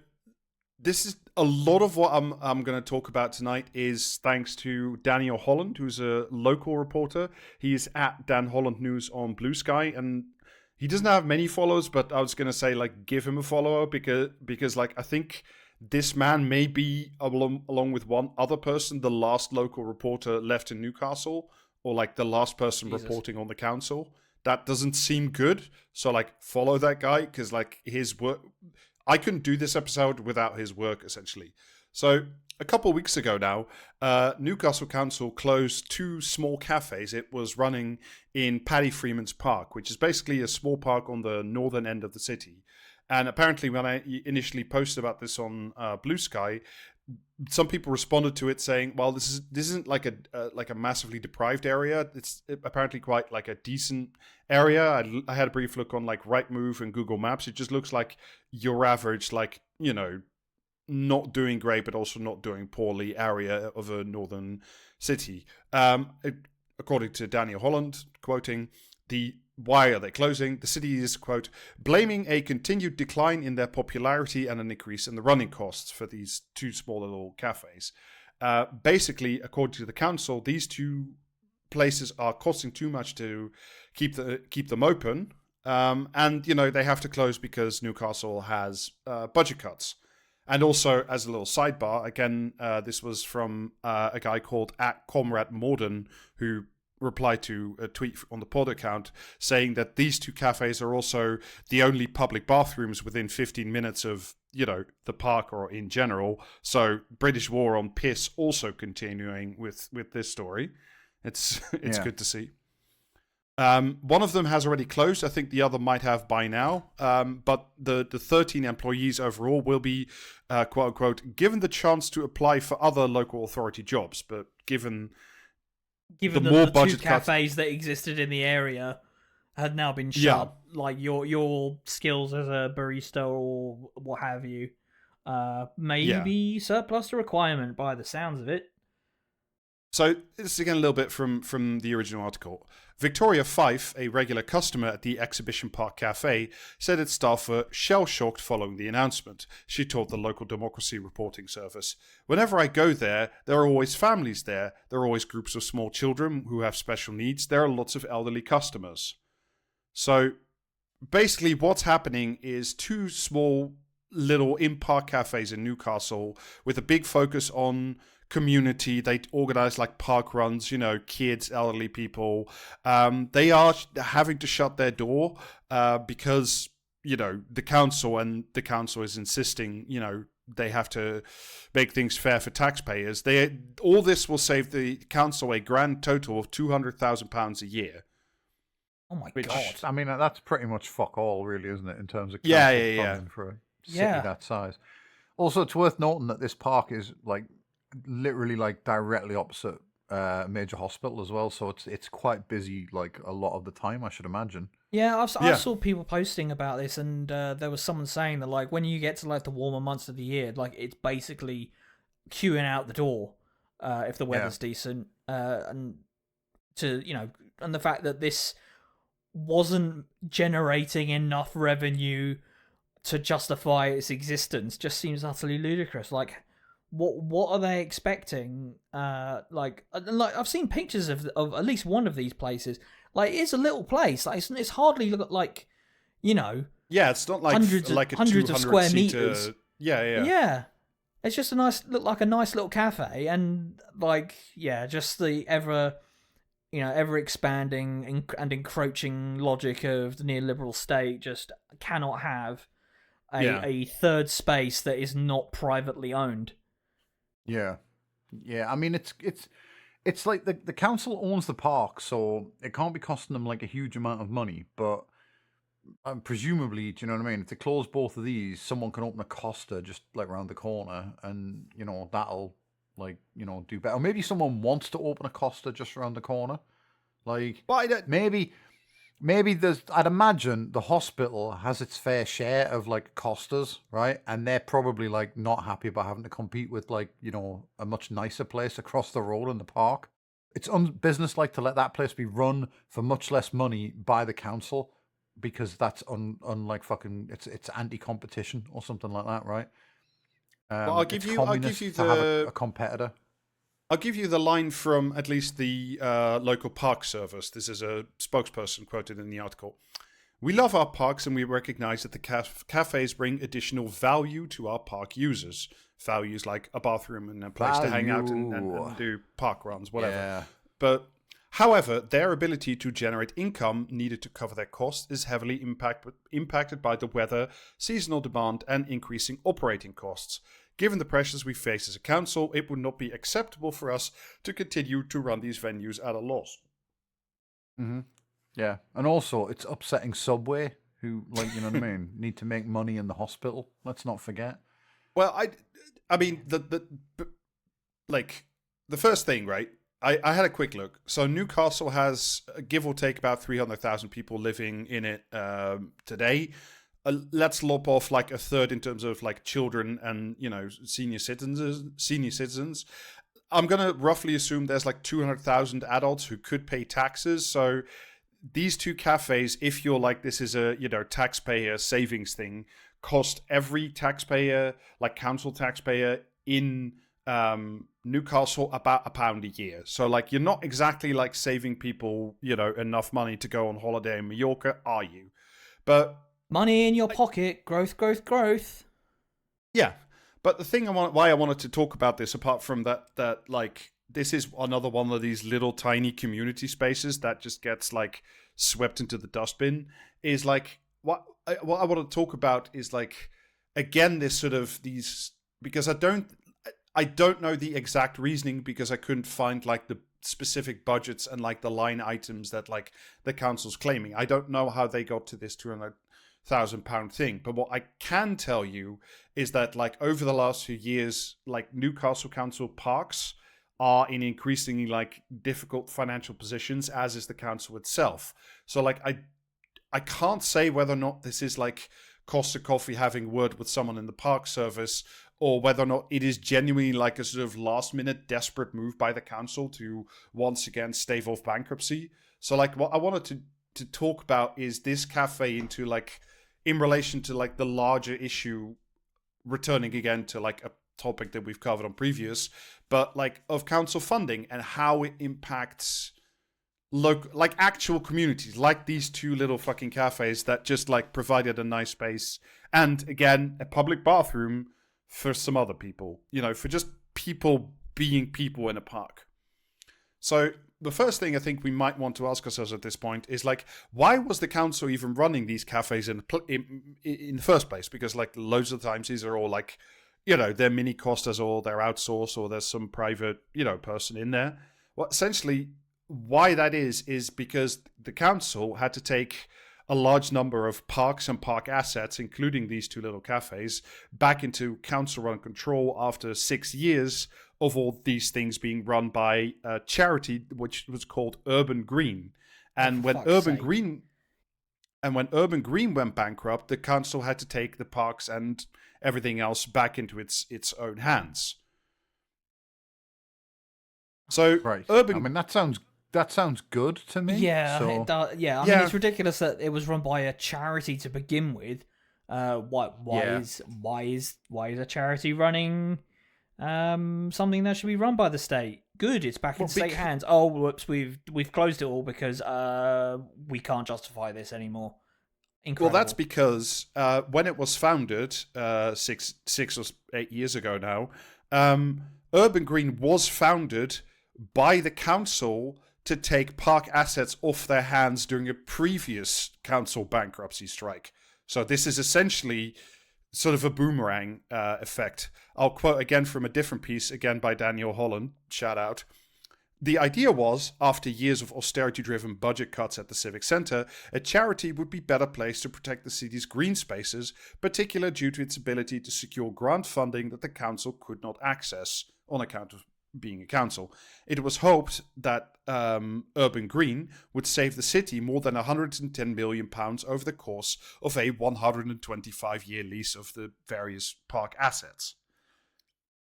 this is a lot of what I'm going to talk about tonight is thanks to Daniel Holland, who's a local reporter. He's at Dan Holland News on Blue Sky, and he doesn't have many followers, but I was going to say give him a follower because I think this man may be, along with one other person, the last local reporter left in Newcastle, or the last person reporting on the council. That doesn't seem good. So follow that guy because his work. I couldn't do this episode without his work essentially. So a couple of weeks ago now, Newcastle Council closed 2 small cafes it was running in Paddy Freeman's Park, which is basically a small park on the northern end of the city. And apparently, when I initially posted about this on Blue Sky, some people responded to it saying, "Well, this isn't like a massively deprived area. It's apparently quite a decent area." I had a brief look on Rightmove and Google Maps. It just looks like your average, not doing great but also not doing poorly area of a northern city. According to Daniel Holland, quoting why are they closing? The city is, quote, blaming a continued decline in their popularity and an increase in the running costs for these 2 small little cafes. Basically, according to the council, these 2 places are costing too much to keep them open. And, they have to close because Newcastle has budget cuts. And also, as a little sidebar, again, this was from a guy called @ComradeMorden, who replied to a tweet on the pod account saying that these 2 cafes are also the only public bathrooms within 15 minutes of, the park or in general. So British war on piss also continuing with this story. It's good to see. One of them has already closed. I think the other might have by now. But the 13 employees overall will be, quote unquote, given the chance to apply for other local authority jobs. But given the 2 cafes that existed in the area had now been shut, your skills as a barista or what have you, maybe surplus to requirement by the sounds of it. So this is again a little bit from the original article. Victoria Fife, a regular customer at the Exhibition Park Cafe, said its staff were shell-shocked following the announcement. She told the local democracy reporting service, "Whenever I go there are always families there. There are always groups of small children who have special needs. There are lots of elderly customers." So basically what's happening is 2 small little in-park cafes in Newcastle with a big focus on community. They organize like park runs, kids, elderly people. They are having to shut their door because, the council is insisting, they have to make things fair for taxpayers. All this will save the council a grand total of £200,000 a year. Oh my God! I mean, that's pretty much fuck all, really, isn't it? In terms of funding for a city that size. Also, it's worth noting that this park is like literally like directly opposite a major hospital as well, so it's quite busy like a lot of the time, I should imagine. Yeah, I saw people posting about this, and there was someone saying that like when you get to like the warmer months of the year, like it's basically queuing out the door if the weather's decent, and and the fact that this wasn't generating enough revenue to justify its existence just seems utterly ludicrous. Like, what are they expecting? Like I've seen pictures of at least one of these places. Like, it's a little place. Like, it's hardly like, Yeah, it's not like hundreds of square meters. Yeah. It's just look like a nice little cafe, and like, just the ever expanding and encroaching logic of the neoliberal state just cannot have a third space that is not privately owned. Yeah. I mean, it's like the council owns the park, so it can't be costing them like a huge amount of money. But presumably, do you know what I mean? If they close both of these, someone can open a Costa just like around the corner, and that'll like do better. Or maybe someone wants to open a Costa just around the corner. Like, maybe there's. I'd imagine the hospital has its fair share of like Costas, right? And they're probably like not happy about having to compete with like a much nicer place across the road in the park. It's unbusinesslike to let that place be run for much less money by the council, because that's unlike fucking it's anti-competition or something like that, right? I'll give you a competitor. I'll give you the line from at least the local park service. This is a spokesperson quoted in the article. "We love our parks, and we recognize that the cafes bring additional value to our park users. Values like a bathroom and a place to hang out and do park runs, whatever. Yeah. But however, their ability to generate income needed to cover their costs is heavily impacted by the weather, seasonal demand, and increasing operating costs. Given the pressures we face as a council, it would not be acceptable for us to continue to run these venues at a loss." Mm-hmm. Yeah, and also it's upsetting Subway, who, like, you know what I mean, need to make money in the hospital. Let's not forget. Well, I mean, the first thing, right? I had a quick look. So Newcastle has, give or take, about 300,000 people living in it today. Let's lop off like a third in terms of like children and senior citizens. I'm gonna roughly assume there's like 200,000 adults who could pay taxes. So these two cafes, if you're like this is a taxpayer savings thing, cost every taxpayer, like council taxpayer in Newcastle, about £1 a year. So like you're not exactly like saving people enough money to go on holiday in Mallorca, are you? But money in your pocket, growth. Yeah, but the thing why I wanted to talk about this, apart from that like this is another one of these little tiny community spaces that just gets like swept into the dustbin, is like what I want to talk about is like, again, this sort of these, because I don't know the exact reasoning, because I couldn't find like the specific budgets and like the line items that like the council's claiming. I don't know how they got to this £200,000 thing, but what I can tell you is that like over the last few years, like Newcastle Council parks are in increasingly like difficult financial positions, as is the council itself. So like I can't say whether or not this is like Costa Coffee having word with someone in the park service, or whether or not it is genuinely like a sort of last minute desperate move by the council to once again stave off bankruptcy. So like what I wanted to talk about is this cafe into like in relation to like the larger issue, returning again to like a topic that we've covered on previous, but like of council funding and how it impacts like actual communities, like these two little fucking cafes that just like provided a nice space and again a public bathroom for some other people, for just people being people in a park. So the first thing I think we might want to ask ourselves at this point is like, why was the council even running these cafes in the first place? Because like loads of the times these are all like, they're mini costas or they're outsourced or there's some private, person in there. Well, essentially why that is because the council had to take a large number of parks and park assets, including these two little cafes, back into council-run control after 6 years of all these things being run by a charity which was called Urban Green. And when Urban Green went bankrupt, the council had to take the parks and everything else back into its own hands. So right. I mean, that sounds good to me. Yeah, so... it does. Yeah, I mean, it's ridiculous that it was run by a charity to begin with. Why is a charity running something that should be run by the state? Good, it's back in state hands. Oh, whoops, we've closed it all because we can't justify this anymore. Incredible. Well, that's because when it was founded 6 or 8 years ago now, Urban Green was founded by the council to take park assets off their hands during a previous council bankruptcy strike. So this is essentially sort of a boomerang effect. I'll quote again from a different piece, again by Daniel Holland, shout out. The idea was, after years of austerity-driven budget cuts at the Civic Centre, a charity would be better placed to protect the city's green spaces, particularly due to its ability to secure grant funding that the council could not access on account of being a council. It was hoped that Urban Green would save the city more than £110 million over the course of a 125-year lease of the various park assets.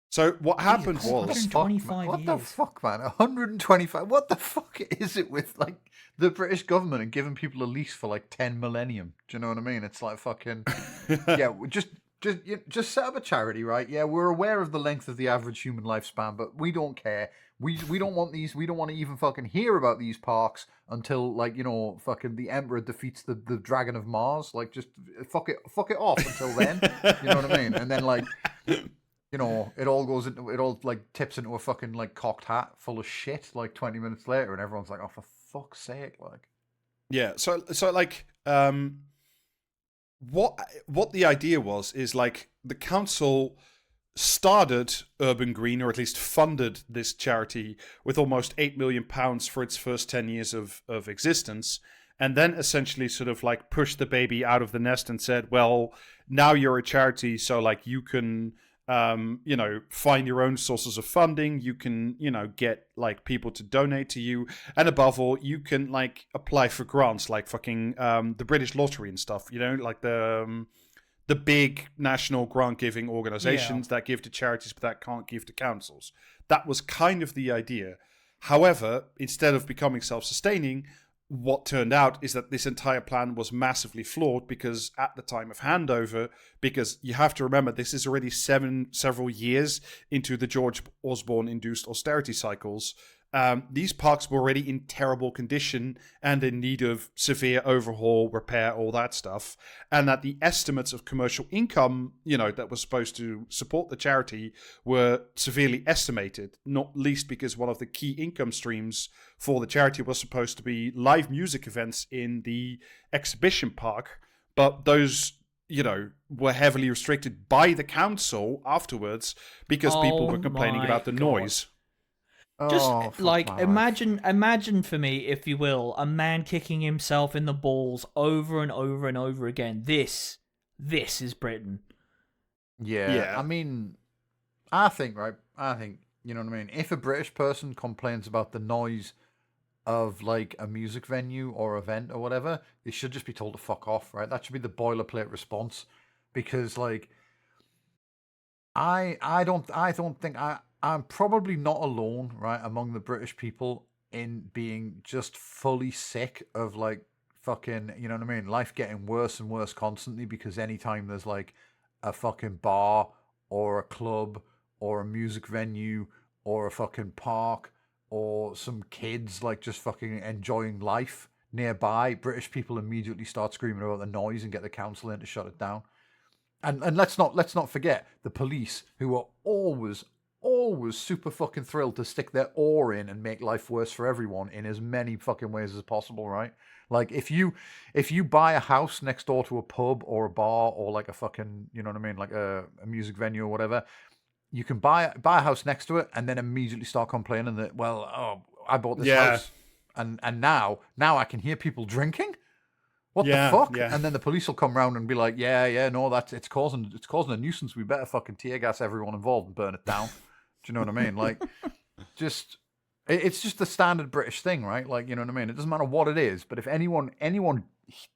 So what happened was... 125 what years. the fuck, man? 125? What the fuck is it with, like, the British government and giving people a lease for, like, 10 millennium? Do you know what I mean? It's like fucking... yeah, just set up a charity, right? Yeah, we're aware of the length of the average human lifespan, but we don't care. We don't want these. We don't want to even fucking hear about these parks until, like, fucking the Emperor defeats the Dragon of Mars. Like, just fuck it off until then. You know what I mean? And then, like, it all like tips into a fucking like cocked hat full of shit. Like 20 minutes later, and everyone's like, "Oh, for fuck's sake!" Like, yeah. So like, what the idea was is like the council started Urban Green, or at least funded this charity with almost £8 million for its first 10 years of existence, and then essentially sort of like pushed the baby out of the nest and said, well, now you're a charity, so like you can find your own sources of funding, you can, get like people to donate to you, and above all, you can like apply for grants like fucking the British Lottery and stuff, like the big national grant giving organizations that give to charities but that can't give to councils. That was kind of the idea. However, instead of becoming self-sustaining, what turned out is that this entire plan was massively flawed because at the time of handover, because you have to remember this is already several years into the George Osborne-induced austerity cycles, these parks were already in terrible condition and in need of severe overhaul, repair, all that stuff. And that the estimates of commercial income, that was supposed to support the charity were severely estimated, not least because one of the key income streams for the charity was supposed to be live music events in the exhibition park. But those, were heavily restricted by the afterwards because people were complaining about the noise. Just like imagine for me, if you will, a man kicking himself in the balls over and over and over again. This is Britain. Yeah. I mean, I think, you know what I mean? If a British person complains about the noise of like a music venue or event or whatever, they should just be told to fuck off, right? That should be the boilerplate response. Because like I don't think I'm probably not alone, right, among the British people in being just fully sick of like fucking, you know what I mean, life getting worse and worse constantly, because anytime there's like a fucking bar or a club or a music venue or a fucking park or some kids like just fucking enjoying life nearby, British people immediately start screaming about the noise and get the council in to shut it down. And let's not forget the police, who are always super fucking thrilled to stick their oar in and make life worse for everyone in as many fucking ways as possible, right? Like if you buy a house next door to a pub or a bar or like a fucking, you know what I mean, like a music venue or whatever, you can buy a house next to it and then immediately start complaining that, well, oh, I bought this house and now I can hear people drinking. What the fuck? Yeah. And then the police will come around and be like, no, it's causing a nuisance. We better fucking tear gas everyone involved and burn it down. Do you know what I mean? Like, it's just the standard British thing, right? Like, you know what I mean? It doesn't matter what it is, but if anyone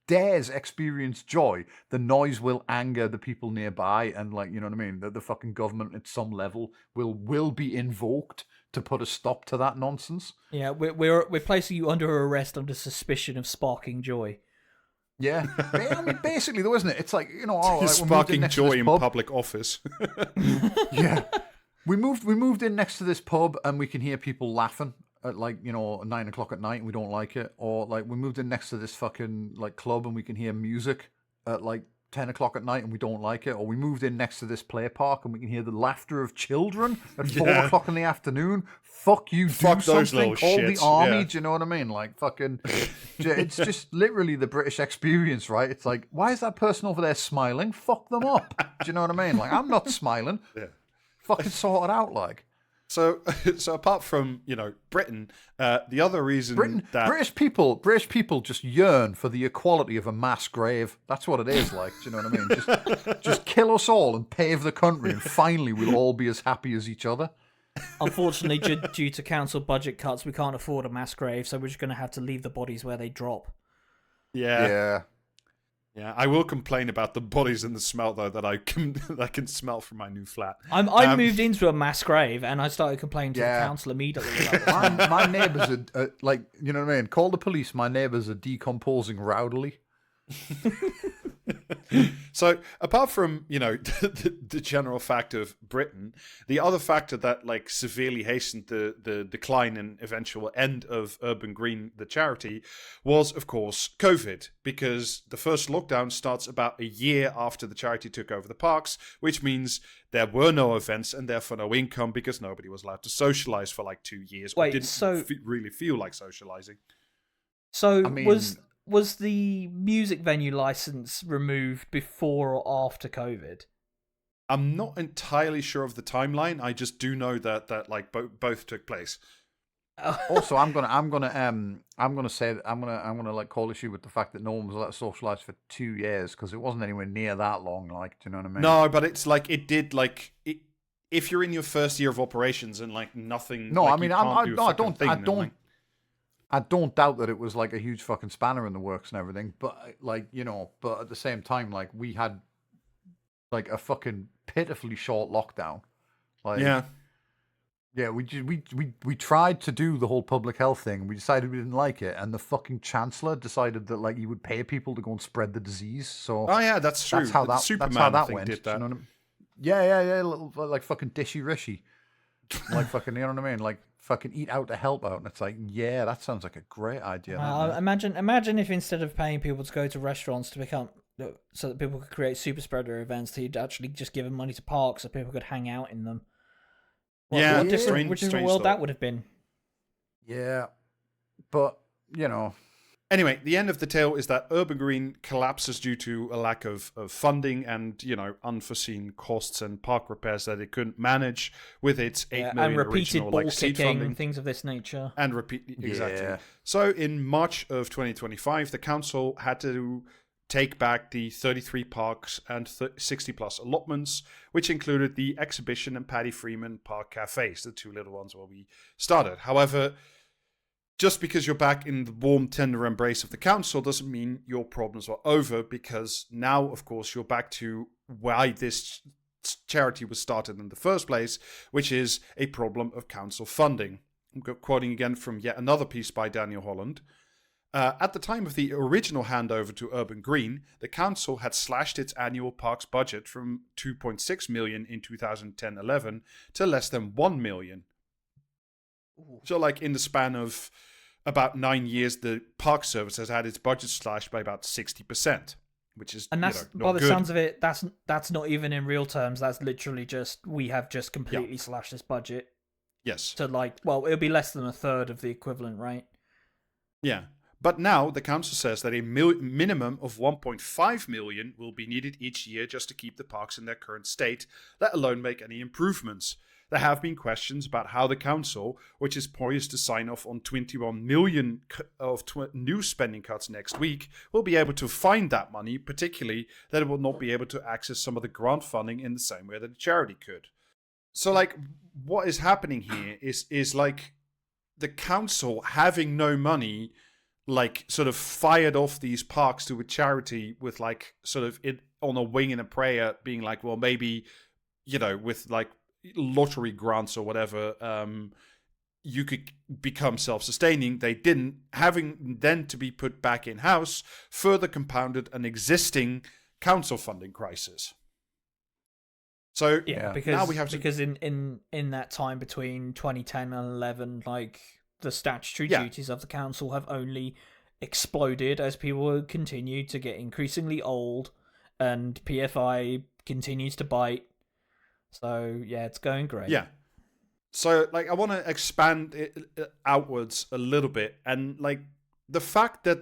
dares experience joy, the noise will anger the people nearby, and like, you know what I mean? The fucking government at some level will be invoked to put a stop to that nonsense. Yeah, we're placing you under arrest under suspicion of sparking joy. Yeah, I mean, basically, though, isn't it? It's like, you know, all right, sparking joy in public office. Yeah, we moved in next to this pub, and we can hear people laughing at like, you know, 9 o'clock at night, and we don't like it. Or like we moved in next to this fucking like club, and we can hear music at like 10 o'clock at night, and we don't like it. Or we moved in next to this play park, and we can hear the laughter of children at 4 o'clock in the afternoon. Fuck you, Fuck do those something, little call shits. the army, Yeah. do you know what I mean? Like, fucking, it's just literally the British experience, right? It's like, why is that person over there smiling? Fuck them up, do you know what I mean? Like, I'm not smiling. Yeah. Fucking sort it out, like. So apart from, you know, Britain, the other reason that British people just yearn for the equality of a mass grave. That's what it is like. Do you know what I mean? Just kill us all and pave the country, and finally we'll all be as happy as each other. Unfortunately, due to council budget cuts, we can't afford a mass grave, so we're just going to have to leave the bodies where they drop. Yeah, I will complain about the bodies and the smell though that I can smell from my new flat. I moved into a mass grave and I started complaining to the Yeah. council immediately. About this. My neighbours are like, you know what I mean? Call the police. My neighbours are decomposing rowdily. So apart from, you know, the general fact of Britain, the other factor that like severely hastened the decline and eventual end of Urban Green, the charity, was of course COVID, because the first lockdown starts about a year after the charity took over the parks, which means there were no events and therefore no income because nobody was allowed to socialize for like 2 years. Wait, didn't really feel like socializing. So I mean, was the music venue license removed before or after COVID? I'm not entirely sure of the timeline. I just do know that like both took place. Also, I'm gonna like call issue with the fact that no one was allowed to socialize for 2 years, because it wasn't anywhere near that long. Like, do you know what I mean? No, but it's like it did like it, if you're in your first year of operations and like nothing. No, like, I mean, you can't do a I fucking don't, thing, I then, don't, like- I don't doubt that it was like a huge fucking spanner in the works and everything. But like, you know, but at the same time, like we had like a fucking pitifully short lockdown. Like, yeah, we tried to do the whole public health thing. We decided we didn't like it, and the fucking chancellor decided that like he would pay people to go and spread the disease. So Oh yeah, that's true. that's how The that Superman that's how that thing went. did do you that. know what I mean? Yeah, little, like fucking dishy rishy, like fucking, you know what I mean? Like fucking eat out to help out, and it's like, yeah, that sounds like a great idea. Imagine if instead of paying people to go to restaurants to become so that people could create super spreader events, he'd actually just given money to parks so people could hang out in them. Yeah, what different, strange- what different strange world thought. that would have been. Yeah, but you know, Anyway, the end of the tale is that Urban Green collapses due to a lack of funding and, you know, unforeseen costs and park repairs that it couldn't manage with its 8 million and repeated original ball like seed kicking, funding. things of this nature. And exactly. Yeah. So in March of 2025, the council had to take back the 33 parks and 60 plus allotments, which included the exhibition and Paddy Freeman Park cafes, the two little ones where we started. However, just because you're back in the warm, tender embrace of the council doesn't mean your problems are over, because now, of course, you're back to why this charity was started in the first place, which is a problem of council funding. I'm quoting again from yet another piece by Daniel Holland. At the time of the original handover to Urban Green, the council had slashed its annual parks budget from 2.6 million in 2010-11 to less than 1 million. So, like, in the span of about 9 years, the Park Service has had its budget slashed by about 60%, which is, and that's, not by the good. sounds of it, that's not even in real terms. That's literally just, we have just completely slashed this budget. Yes. To it'll be less than a third of the equivalent, right? Yeah. But now the council says that a minimum of 1.5 million will be needed each year just to keep the parks in their current state, let alone make any improvements. There have been questions about how the council, which is poised to sign off on 21 million of new spending cuts next week, will be able to find that money, particularly that it will not be able to access some of the grant funding in the same way that a charity could. So, like, what is happening here is like the council having no money, like, sort of fired off these parks to a charity with, like, sort of it on a wing and a prayer, being like, well, maybe, with, like, lottery grants or whatever, you could become self-sustaining. They didn't. Having then to be put back in-house further compounded an existing council funding crisis. So because now we have because in that time between 2010 and 11, like, the statutory duties of the council have only exploded as people continue to get increasingly old, and PFI continues to bite. So yeah, it's going great. Yeah. So, like, I want to expand it outwards a little bit, and, like, the fact that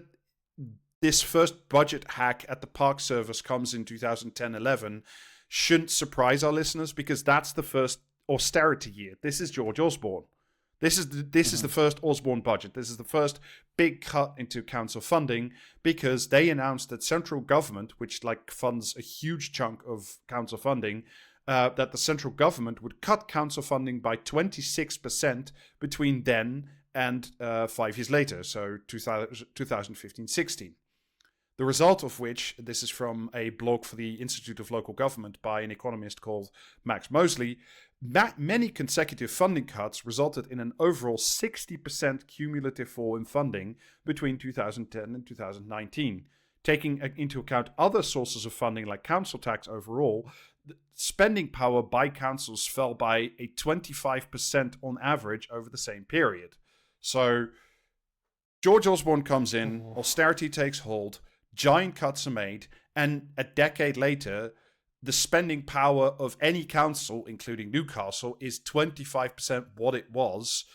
this first budget hack at the Park Service comes in 2010-11 shouldn't surprise our listeners, because that's the first austerity year. This is George Osborne. This is the first Osborne budget. This is the first big cut into council funding, because they announced that central government, which, like, funds a huge chunk of council funding, that the central government would cut council funding by 26% between then and 5 years later, so 2015-16. The result of which, this is from a blog for the Institute of Local Government by an economist called Max Mosley, many consecutive funding cuts resulted in an overall 60% cumulative fall in funding between 2010 and 2019. Taking into account other sources of funding like council tax overall, the spending power by councils fell by a 25% on average over the same period. So George Osborne comes in, austerity takes hold, giant cuts are made, and a decade later, the spending power of any council, including Newcastle, is 25% what it was,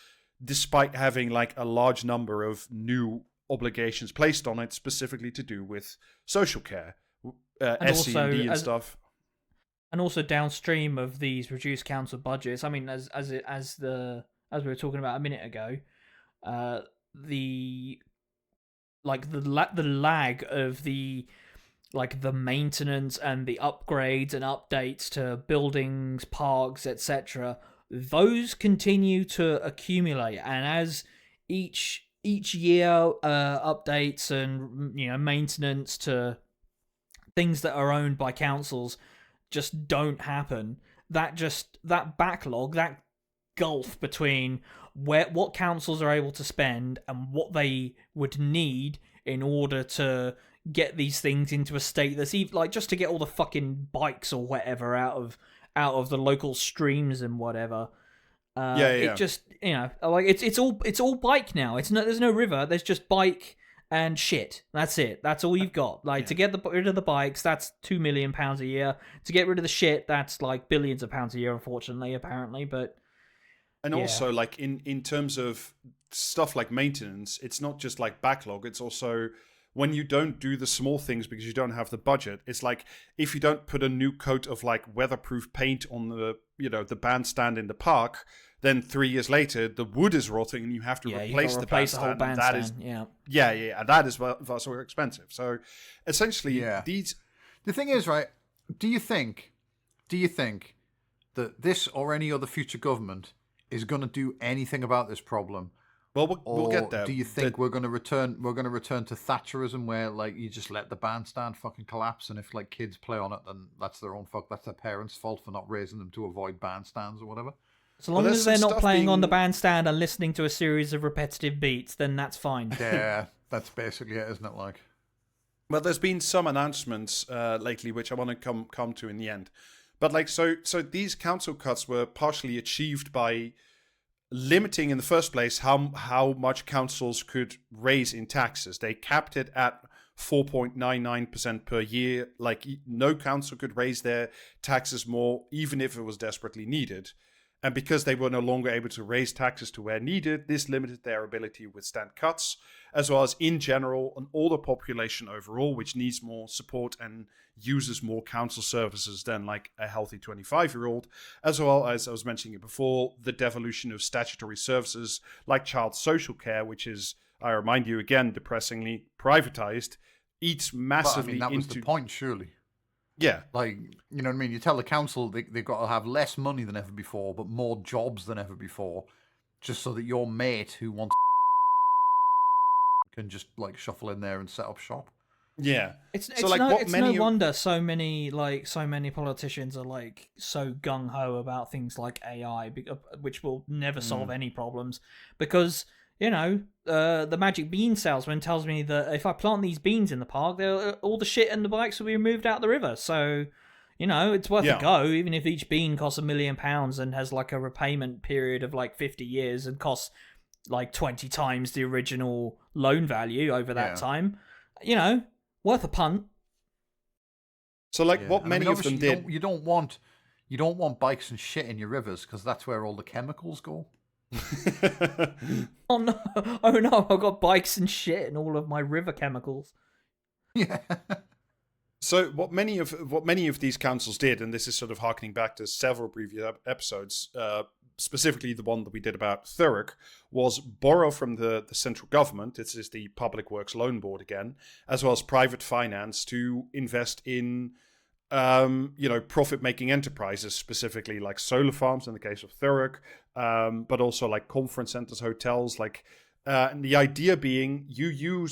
despite having, like, a large number of new obligations placed on it, specifically to do with social care, SC&D and stuff. And also downstream of these reduced council budgets, I mean, as we were talking about a minute ago, the lag of the maintenance and the upgrades and updates to buildings, parks, etc., those continue to accumulate, and as each year updates and maintenance to things that are owned by councils just don't happen, that backlog, that gulf between what councils are able to spend and what they would need in order to get these things into a state that's even, like, just to get all the fucking bikes or whatever out of the local streams and whatever. It just, like, it's all bike now. There's no river. There's just bike and shit. That's it. That's all you've got. Like, to get rid of the bikes, that's £2 million a year. To get rid of the shit, that's like billions of pounds a year, unfortunately, apparently. But also, like, in terms of stuff like maintenance, it's not just like backlog. It's also when you don't do the small things because you don't have the budget. It's like if you don't put a new coat of, like, weatherproof paint on the bandstand in the park, then 3 years later the wood is rotting and you have to replace the bandstand. The whole bandstand. And that is vastly more expensive. So essentially, the thing is, right? Do you think that this or any other future government is going to do anything about this problem? Well, we'll get there. Do you think we're going to return to Thatcherism, where, like, you just let the bandstand fucking collapse, and if, like, kids play on it, then that's their own fuck. That's their parents' fault for not raising them to avoid bandstands or whatever. So long as they're not playing on the bandstand and listening to a series of repetitive beats, then that's fine. Yeah, that's basically it, isn't it? Like, well, there's been some announcements lately, which I want to come to in the end. But, like, so these council cuts were partially achieved by limiting in the first place how much councils could raise in taxes. They capped it at 4.99% per year. Like, no council could raise their taxes more, even if it was desperately needed. And because they were no longer able to raise taxes to where needed, this limited their ability to withstand cuts, as well as, in general, an older population overall, which needs more support and uses more council services than like a healthy 25-year-old, as well as, I was mentioning it before, the devolution of statutory services like child social care, which is, I remind you again, depressingly privatized, eats massively that was the point, surely. Yeah. Like, you know what I mean? You tell the council they've got to have less money than ever before, but more jobs than ever before, just so that your mate who wants can just like shuffle in there and set up shop. Yeah. It's no wonder so many politicians are like so gung ho about things like AI, which will never solve any problems, because the magic bean salesman tells me that if I plant these beans in the park, all the shit and the bikes will be removed out the river. So, it's worth a go, even if each bean costs £1 million and has like a repayment period of like 50 years and costs like 20 times the original loan value over that time. Worth a punt. So, what many of them did, you don't want bikes and shit in your rivers, because that's where all the chemicals go. Oh no! I've got bikes and shit and all of my river chemicals. Yeah. So what many of these councils did, and this is sort of harkening back to several previous episodes, specifically the one that we did about Thurrock, was borrow from the central government. This is the Public Works Loan Board again, as well as private finance to invest in profit-making enterprises, specifically like solar farms in the case of Thurrock, but also like conference centers, hotels. And the idea being, you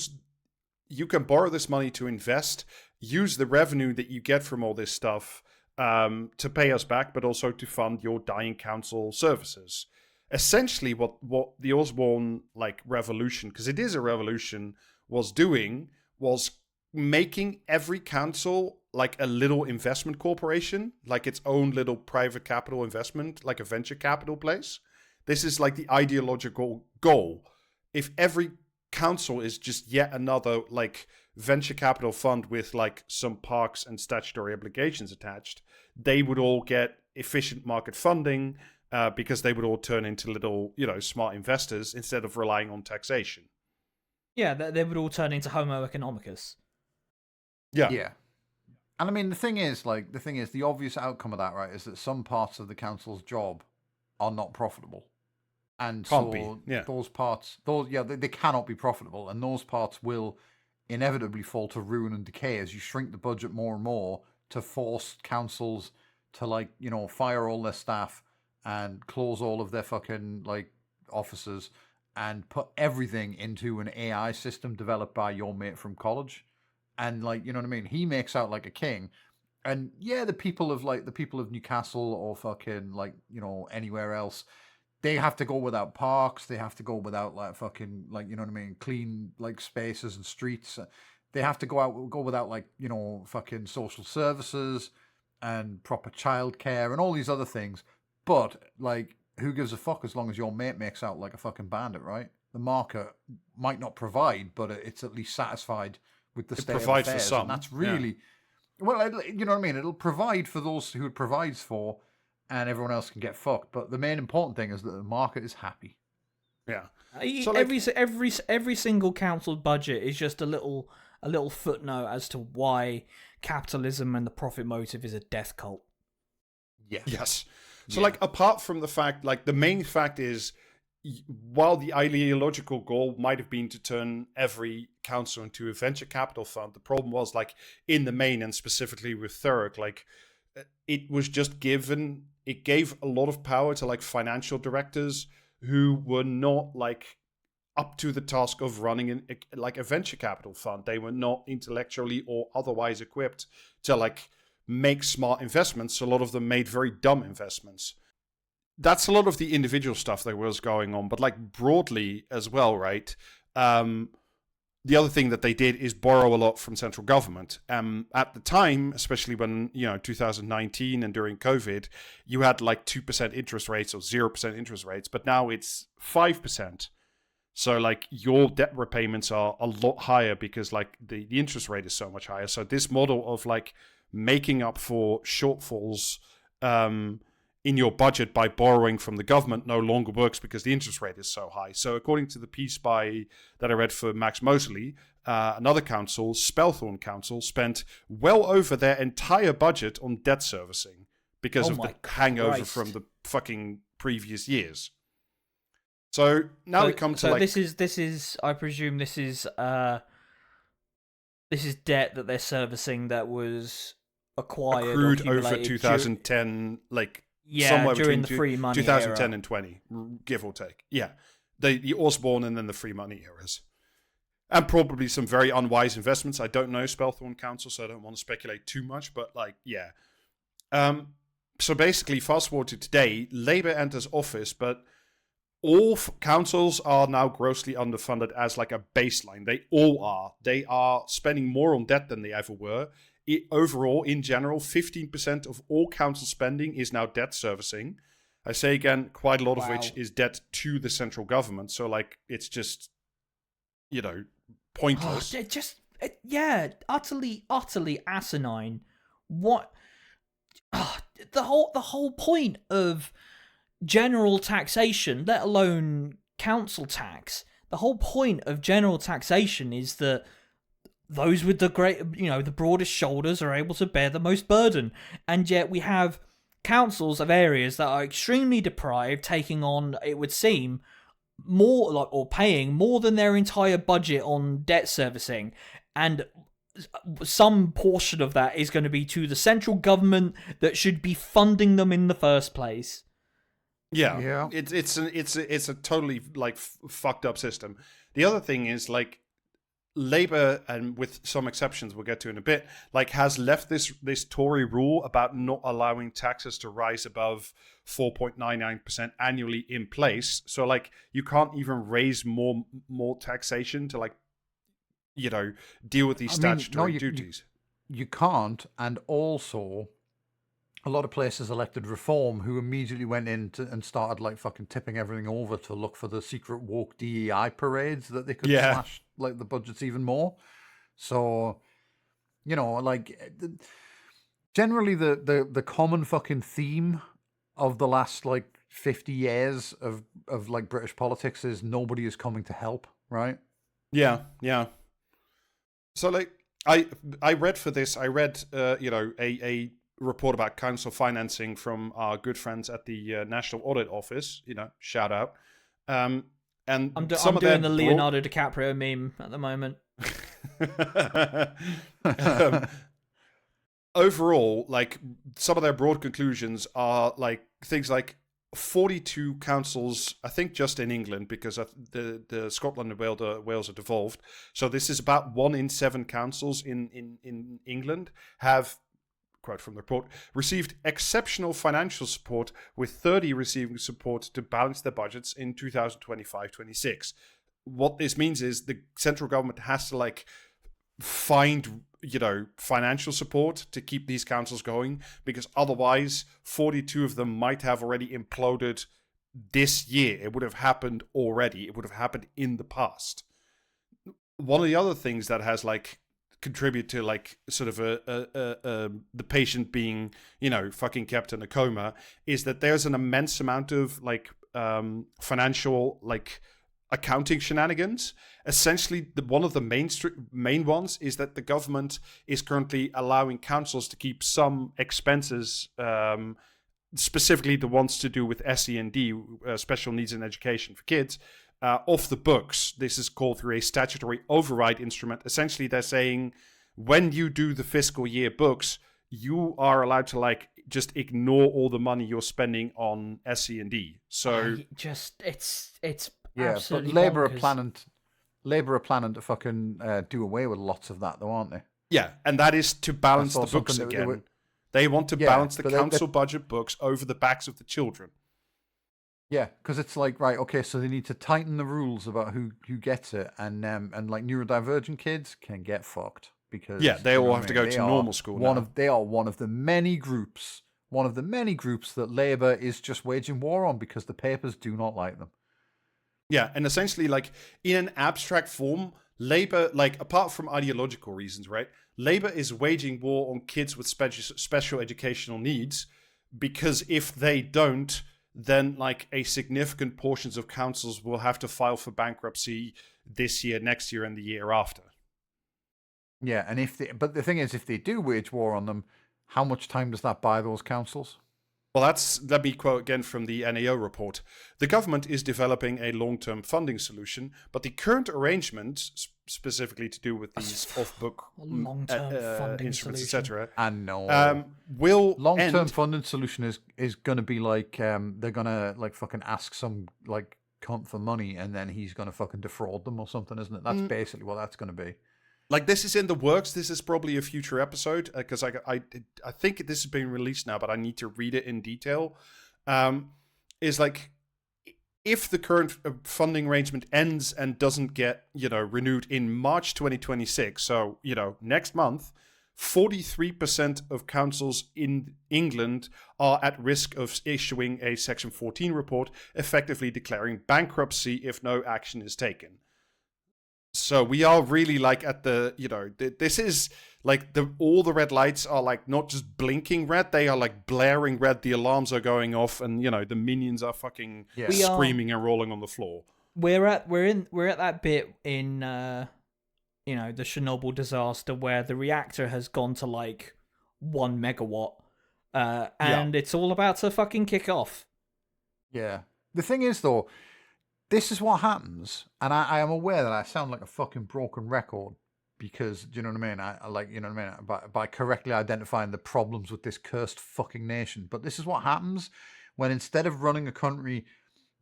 can borrow this money to invest, use the revenue that you get from all this stuff to pay us back, but also to fund your dying council services. Essentially, what the Osborne revolution, because it is a revolution, was doing was making every council like a little investment corporation, like its own little private capital investment, like a venture capital place. This is like the ideological goal. If every council is just yet another like venture capital fund with like some parks and statutory obligations attached, they would all get efficient market funding because they would all turn into little, smart investors instead of relying on taxation. Yeah, they would all turn into Homo economicus. Yeah. And I mean, the thing is, the obvious outcome of that, right, is that some parts of the council's job are not profitable. And those parts, they cannot be profitable. And those parts will inevitably fall to ruin and decay as you shrink the budget more and more to force councils to, fire all their staff and close all of their fucking, offices and put everything into an AI system developed by your mate from college. And you know what I mean? He makes out like a king. And yeah, the people of Newcastle or fucking anywhere else, they have to go without parks. They have to go without clean spaces and streets. They have to go without fucking social services and proper childcare and all these other things. But who gives a fuck as long as your mate makes out like a fucking bandit, right? The market might not provide, but it's at least satisfied with the state of affairs, for some. And that's really you know what I mean. It'll provide for those who it provides for, and everyone else can get fucked. But the main important thing is that the market is happy. Yeah. So every single council budget is just a little footnote as to why capitalism and the profit motive is a death cult. Yeah. Yes. So apart from the fact, the main fact is, while the ideological goal might have been to turn every council into a venture capital fund, the problem was in the main, and specifically with Thurrock, it was just it gave a lot of power to financial directors who were not up to the task of running a venture capital fund. They were not intellectually or otherwise equipped to make smart investments. A lot of them made very dumb investments. That's a lot of the individual stuff that was going on, but broadly as well, right? the other thing that they did is borrow a lot from central government. At the time, especially when, 2019 and during COVID, you had like 2% interest rates or 0% interest rates, but now it's 5%. So like your debt repayments are a lot higher because like the interest rate is so much higher. So this model of like making up for shortfalls in your budget by borrowing from the government no longer works because the interest rate is so high. So according to the piece that I read for Max Mosley, another council, Spelthorne Council, spent well over their entire budget on debt servicing because of the hangover from the fucking previous years. So now we come to so this is I presume this is debt that they're servicing that was accrued over 2010, somewhere during between the free money 2010 era. and 20, give or take. Yeah, the Osborne and then the free money eras, and probably some very unwise investments. I don't know Spelthorne Council, so I don't want to speculate too much. But so basically, fast forward to today, Labour enters office, but all councils are now grossly underfunded as like a baseline. They all are. They are spending more on debt than they ever were. Overall, in general, 15% of all council spending is now debt servicing. I say again, quite a lot of which is debt to the central government. So like, it's just, pointless. Utterly asinine. What? The whole point of general taxation, let alone council tax, the whole point of general taxation is that those with the the broadest shoulders are able to bear the most burden. And yet we have councils of areas that are extremely deprived taking on, it would seem, more or paying more than their entire budget on debt servicing. And some portion of that is going to be to the central government that should be funding them in the first place. Yeah. It's a totally fucked up system. The other thing is Labour, and with some exceptions we'll get to in a bit, has left this Tory rule about not allowing taxes to rise above 4.99% annually in place. So you can't even raise more taxation to deal with these statutory duties. You can't, and also a lot of places elected Reform, who immediately went in and started fucking tipping everything over to look for the secret woke DEI parades that they could slash the budgets even more. So, generally the common fucking theme of the last 50 years of British politics is nobody is coming to help, right? Yeah. So I read for this. I read a report about council financing from our good friends at the National Audit Office. Shout out. And I'm doing the Leonardo DiCaprio meme at the moment. Overall, some of their broad conclusions are things like 42 councils, I think just in England, because the Scotland and Wales are devolved. So this is about 1 in 7 councils in England have, quote from the report, received exceptional financial support, with 30 receiving support to balance their budgets in 2025-26. What this means is the central government has to find financial support to keep these councils going, because otherwise 42 of them might have already imploded this year. It would have happened already. It would have happened in the past. One of the other things that has contribute to sort of the patient being fucking kept in a coma is that there's an immense amount of financial accounting shenanigans. Essentially, one of the main ones is that the government is currently allowing councils to keep some expenses, specifically the ones to do with SEND, special needs in education for kids, off the books. This is called through a statutory override instrument. Essentially, they're saying when you do the fiscal year books, you are allowed to just ignore all the money you're spending on SEND. So it's yeah, absolutely but Labour are planning to fucking do away with lots of that, though, aren't they? Yeah, and that is to balance the books again. They want to balance the council budget books over the backs of the children. Yeah, because it's like, right, okay, so they need to tighten the rules about who gets it, and like neurodivergent kids can get fucked because Yeah, they you know all what have I to mean? go to normal school now. They are one of the many groups that Labour is just waging war on because the papers do not like them. Yeah, and essentially, like, in an abstract form, Labour, like, apart from ideological reasons, right? Labour is waging war on kids with special educational needs because if they don't, then, like, a significant portions of councils will have to file for bankruptcy this year, next year, and the year after. Yeah, and but the thing is, if they do wage war on them, how much time does that buy those councils? Well, let me quote again from the NAO report. The government is developing a long-term funding solution, but the current arrangement, specifically to do with these off-book long-term funding instruments, solution. etc., I know. will Long-term end. funding solution is going to be like they're going to like fucking ask some like cunt for money and then he's going to fucking defraud them or something, isn't it? That's basically what that's going to be. Like, this is in the works. This is probably a future episode because I think this has been released now, but I need to read it in detail. Is like, if the current funding arrangement ends and doesn't get, renewed in March 2026, so, next month, 43% of councils in England are at risk of issuing a Section 14 report, effectively declaring bankruptcy if no action is taken. So we are really like at the, this is like all the red lights are like not just blinking red, they are like blaring red. The alarms are going off and, the minions are fucking screaming and rolling on the floor. We're at that bit in, the Chernobyl disaster where the reactor has gone to like 1 megawatt and it's all about to fucking kick off. Yeah. The thing is though, this is what happens, and I am aware that I sound like a fucking broken record because, do you know what I mean? I like, you know what I mean? By correctly identifying the problems with this cursed fucking nation. But this is what happens when instead of running a country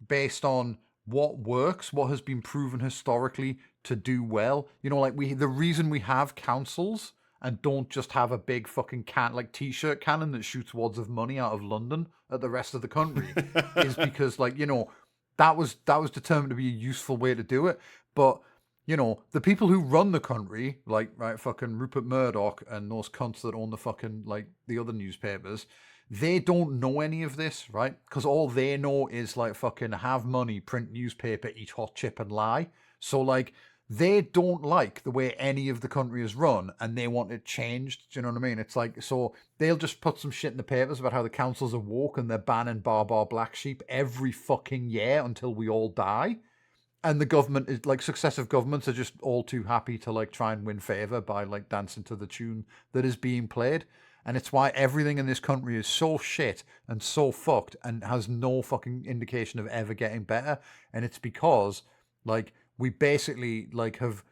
based on what works, what has been proven historically to do well, the reason we have councils and don't just have a big fucking t-shirt cannon that shoots wads of money out of London at the rest of the country is because, that was determined to be a useful way to do it. But, the people who run the country, fucking Rupert Murdoch and those cunts that own the fucking, the other newspapers, they don't know any of this, right? Because all they know is, fucking have money, print newspaper, eat hot chip and lie. So, they don't like the way any of the country is run and they want it changed. Do you know what I mean? It's so they'll just put some shit in the papers about how the councils are woke and they're banning bar black sheep every fucking year until we all die. And the government is successive governments are just all too happy to try and win favor by dancing to the tune that is being played. And it's why everything in this country is so shit and so fucked and has no fucking indication of ever getting better. And it's because we basically have,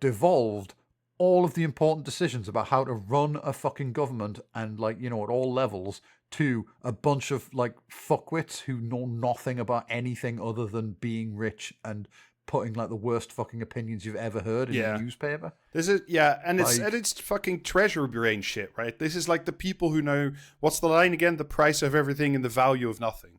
devolved all of the important decisions about how to run a fucking government and at all levels to a bunch of fuckwits who know nothing about anything other than being rich and putting the worst fucking opinions you've ever heard in a newspaper. It's fucking treasury brain shit, right? This is the people who know, what's the line again? The price of everything and the value of nothing.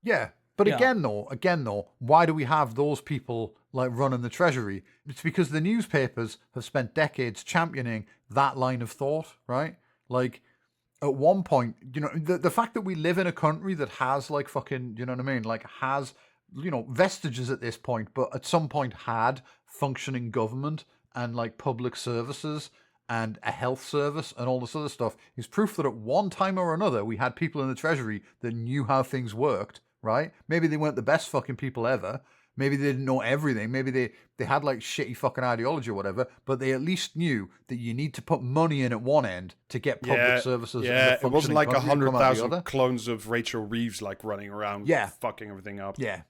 Yeah. But again though, why do we have those people running the treasury? It's because the newspapers have spent decades championing that line of thought, right? At one point, the fact that we live in a country that has fucking, you know what I mean? Has, vestiges at this point, but at some point had functioning government and public services and a health service and all this other stuff is proof that at one time or another we had people in the treasury that knew how things worked. Right? Maybe they weren't the best fucking people ever. Maybe they didn't know everything. Maybe they had shitty fucking ideology or whatever, but they at least knew that you need to put money in at one end to get public services. Yeah, it wasn't 100,000 clones of Rachel Reeves running around fucking everything up. Yeah.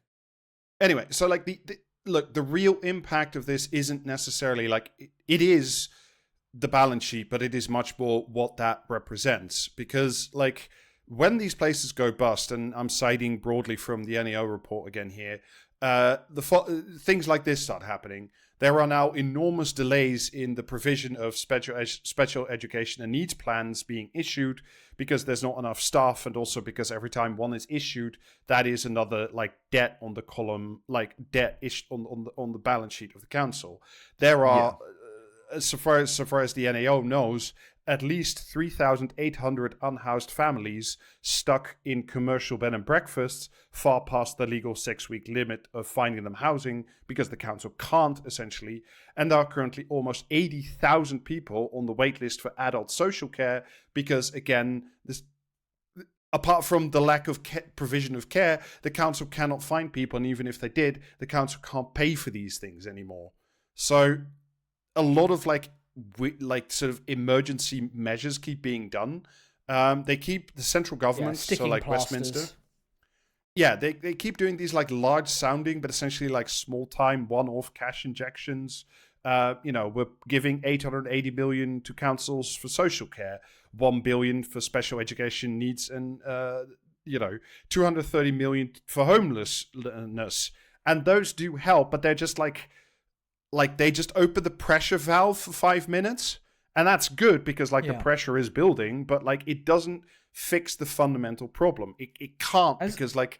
Anyway, so the real impact of this isn't necessarily it is the balance sheet, but it is much more what that represents. Because when these places go bust, and I'm citing broadly from the NAO report again here, things like this start happening. There are now enormous delays in the provision of special education and needs plans being issued because there's not enough staff, and also because every time one is issued, that is another like debt on the column, like debt on the balance sheet of the council. There are, so far as the NAO knows, at least 3,800 unhoused families stuck in commercial bed and breakfasts, far past the legal 6-week limit of finding them housing, because the council can't, essentially. And there are currently almost 80,000 people on the wait list for adult social care, because, again, apart from the lack of provision of care, the council cannot find people, and even if they did, the council can't pay for these things anymore. So a lot of sort of emergency measures keep being done. They keep the central government, so like plasters. Westminster. Yeah, they keep doing these like large sounding, but essentially like small time one-off cash injections. We're giving 880 million to councils for social care, 1 billion for special education needs, and 230 million for homelessness. And those do help, but they're just like they just open the pressure valve for 5 minutes, and that's good because the pressure is building, but like it doesn't fix the fundamental problem. It can't, because like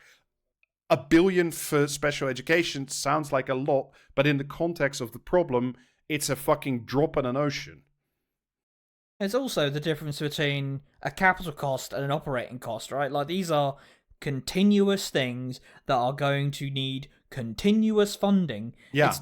$1 billion for special education sounds like a lot, but in the context of the problem, it's a fucking drop in an ocean. There's also the difference between a capital cost and an operating cost, right? Like these are continuous things that are going to need continuous funding. Yeah, it's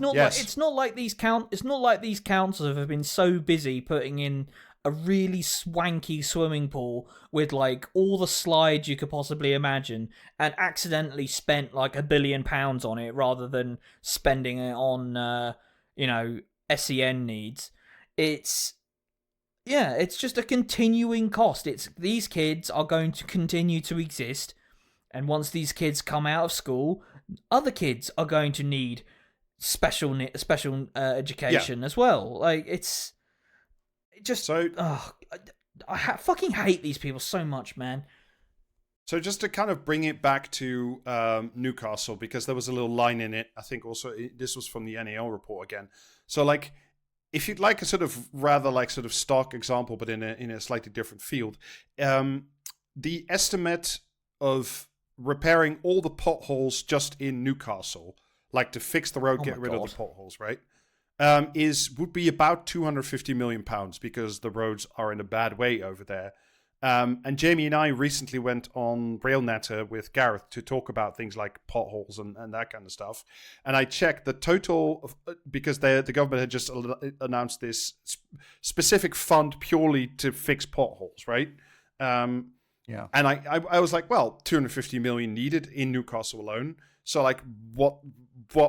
not like these councils have been so busy putting in a really swanky swimming pool with like all the slides you could possibly imagine, and accidentally spent like £1 billion on it rather than spending it on SEN needs. It's just a continuing cost. It's these kids are going to continue to exist, and once these kids come out of school, other kids are going to need special education as well. Like I fucking hate these people so much, man. So just to kind of bring it back to Newcastle, because there was a little line in it, I think also this was from the NAO report again. So like, if you'd like a sort of rather like sort of stock example, but in a slightly different field, the estimate of repairing all the potholes just in Newcastle, like to fix the road, get rid of the potholes, right? Would be about £250 million, because the roads are in a bad way over there. And Jamie and I recently went on RailNetter with Gareth to talk about things like potholes and that kind of stuff. And I checked the total, because the government had just announced this specific fund purely to fix potholes, right? Yeah. And I was like, well, 250 million needed in Newcastle alone. So like, what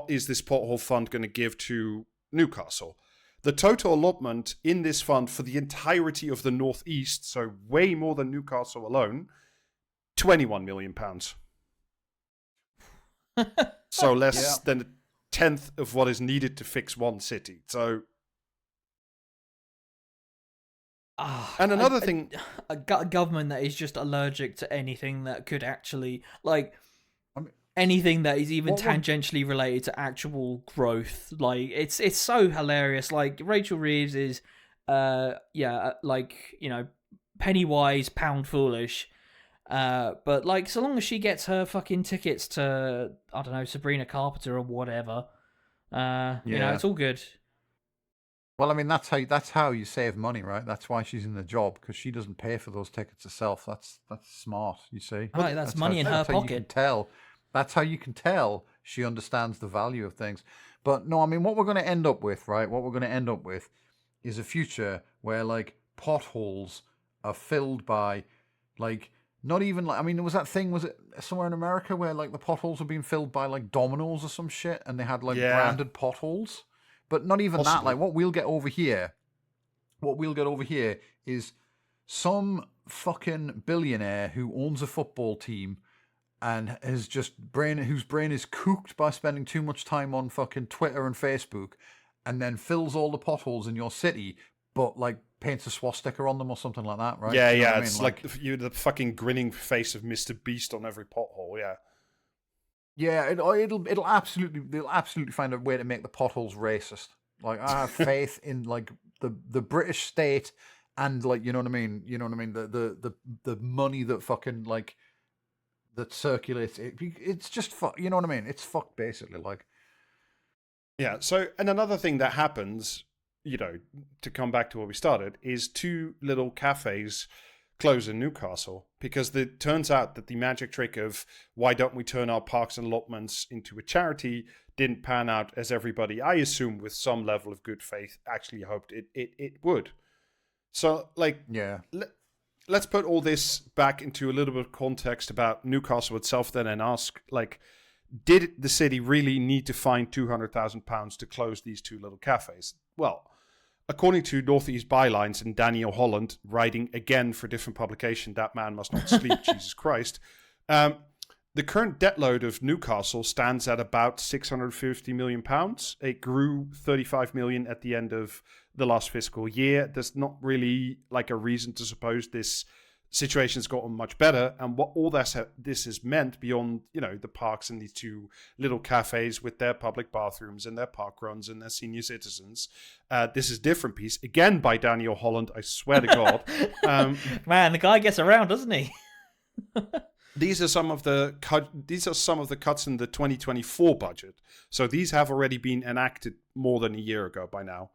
is this pothole fund going to give to Newcastle? The total allotment in this fund for the entirety of the Northeast, so way more than Newcastle alone, £21 million. So less than a tenth of what is needed to fix one city. So, and another thing, a government that is just allergic to anything that could actually anything that is even tangentially related to actual growth. Like it's so hilarious. Like Rachel Reeves is penny wise, pound foolish. But like, so long as she gets her fucking tickets to, I don't know, Sabrina Carpenter or whatever, it's all good. Well, I mean, that's how you save money, right? That's why she's in the job, because she doesn't pay for those tickets herself. That's smart, you see. Right, that's money in her pocket. You can tell. That's how you can tell she understands the value of things. But no, I mean, what we're going to end up with, right? What we're going to end up with is a future where like potholes are filled by like, not even like, I mean, was it somewhere in America where like the potholes were being filled by like dominoes or some shit, and they had like branded potholes? But not even that. Like what we'll get over here is some fucking billionaire who owns a football team and whose brain is cooked by spending too much time on fucking Twitter and Facebook, and then fills all the potholes in your city, but like paints a swastika on them or something like that, right? Yeah, yeah. It's like the fucking grinning face of Mr. Beast on every pothole. Yeah. Yeah, they'll absolutely find a way to make the potholes racist. Like, I have faith in like the British state and like, you know what I mean? You know what I mean? The money that fucking like that circulates. It's just fuck. You know what I mean? It's fucked basically. Like, Yeah. So, and another thing that happens, to come back to where we started, is two little cafes close in Newcastle because it turns out that the magic trick of why don't we turn our parks and allotments into a charity didn't pan out as everybody, I assume with some level of good faith, actually hoped it would. So, like, yeah. Let's put all this back into a little bit of context about Newcastle itself then and ask, like, did the city really need to find £200,000 to close these two little cafes? Well, according to Northeast Bylines and Daniel Holland, writing again for a different publication, That Man Must Not Sleep, Jesus Christ, the current debt load of Newcastle stands at about £650 million. It grew 35 million at the end of the last fiscal year. There's not really like a reason to suppose this situation's gotten much better. And what all this has meant beyond, the parks and these two little cafes with their public bathrooms and their park runs and their senior citizens. This is a different piece, again by Daniel Holland, I swear to God. Man, the guy gets around, doesn't he? These are some of the cuts in the 2024 budget. So these have already been enacted more than a year ago by now.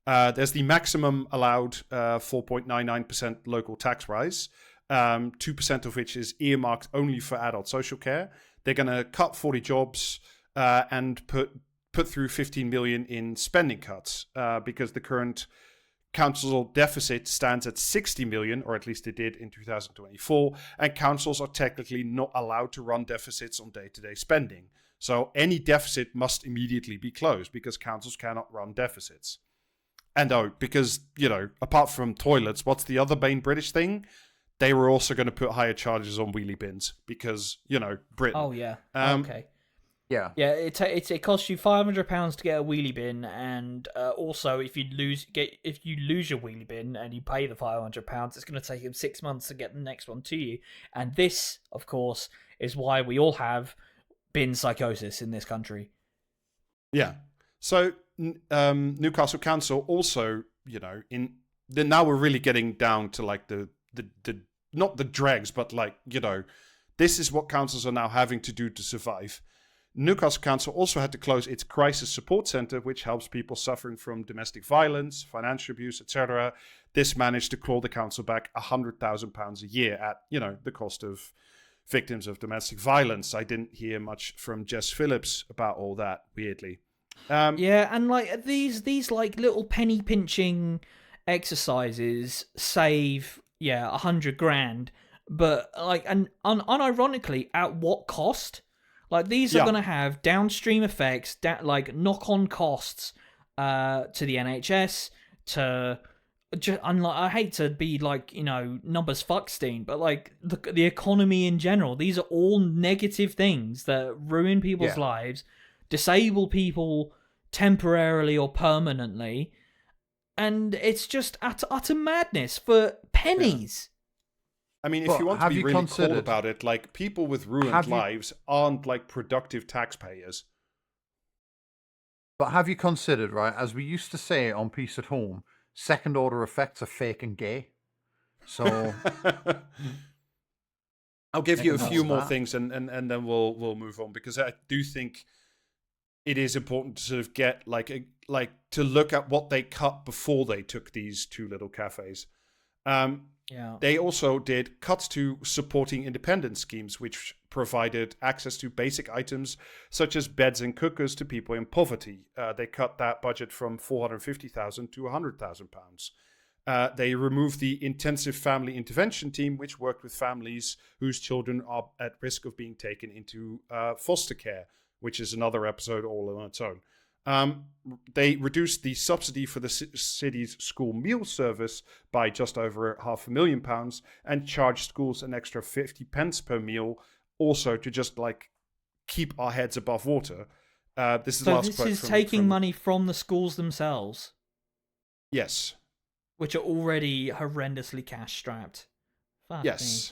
There's the maximum allowed 4.99% local tax rise, 2% of which is earmarked only for adult social care. They're going to cut 40 jobs and put through 15 million in spending cuts because the current council deficit stands at 60 million, or at least it did in 2024, and councils are technically not allowed to run deficits on day-to-day spending. So any deficit must immediately be closed because councils cannot run deficits. And because, apart from toilets, what's the other main British thing? They were also going to put higher charges on wheelie bins because, Britain. Oh, yeah. Okay. Yeah. Yeah, it costs you £500 to get a wheelie bin, and also if you lose your wheelie bin and you pay the £500, it's going to take them 6 months to get the next one to you. And this, of course, is why we all have bin psychosis in this country. Yeah. So Newcastle Council also, now we're really getting down to like the not the dregs, but like, this is what councils are now having to do to survive. Newcastle Council also had to close its crisis support centre, which helps people suffering from domestic violence, financial abuse, etc. This managed to claw the council back £100,000 a year at, the cost of victims of domestic violence. I didn't hear much from Jess Phillips about all that, weirdly. Yeah, and like these like little penny pinching exercises save 100 grand, but like and unironically, at what cost? Like these are going to have downstream effects, like knock-on costs to the NHS, I hate to be like, numbers fuckstein, but like the economy in general. These are all negative things that ruin people's lives, disable people temporarily or permanently, and it's just utter madness for pennies. I mean, if you want to be really cool about it, like, people with ruined lives aren't like productive taxpayers. But have you considered, right, as we used to say on Peace at Home, second order effects are fake and gay. So I'll give you a few more things and then we'll move on, because I do think it is important to sort of get to look at what they cut before they took these two little cafes. They also did cuts to supporting independent schemes, which provided access to basic items such as beds and cookers to people in poverty. They cut that budget from £450,000 to £100,000. They removed the intensive family intervention team, which worked with families whose children are at risk of being taken into foster care, which is another episode all on its own. They reduced the subsidy for the city's school meal service by just over £500,000 and charged schools an extra 50 pence per meal, also to just like keep our heads above water. This is taking money from the schools themselves. Yes. Which are already horrendously cash strapped. Yes.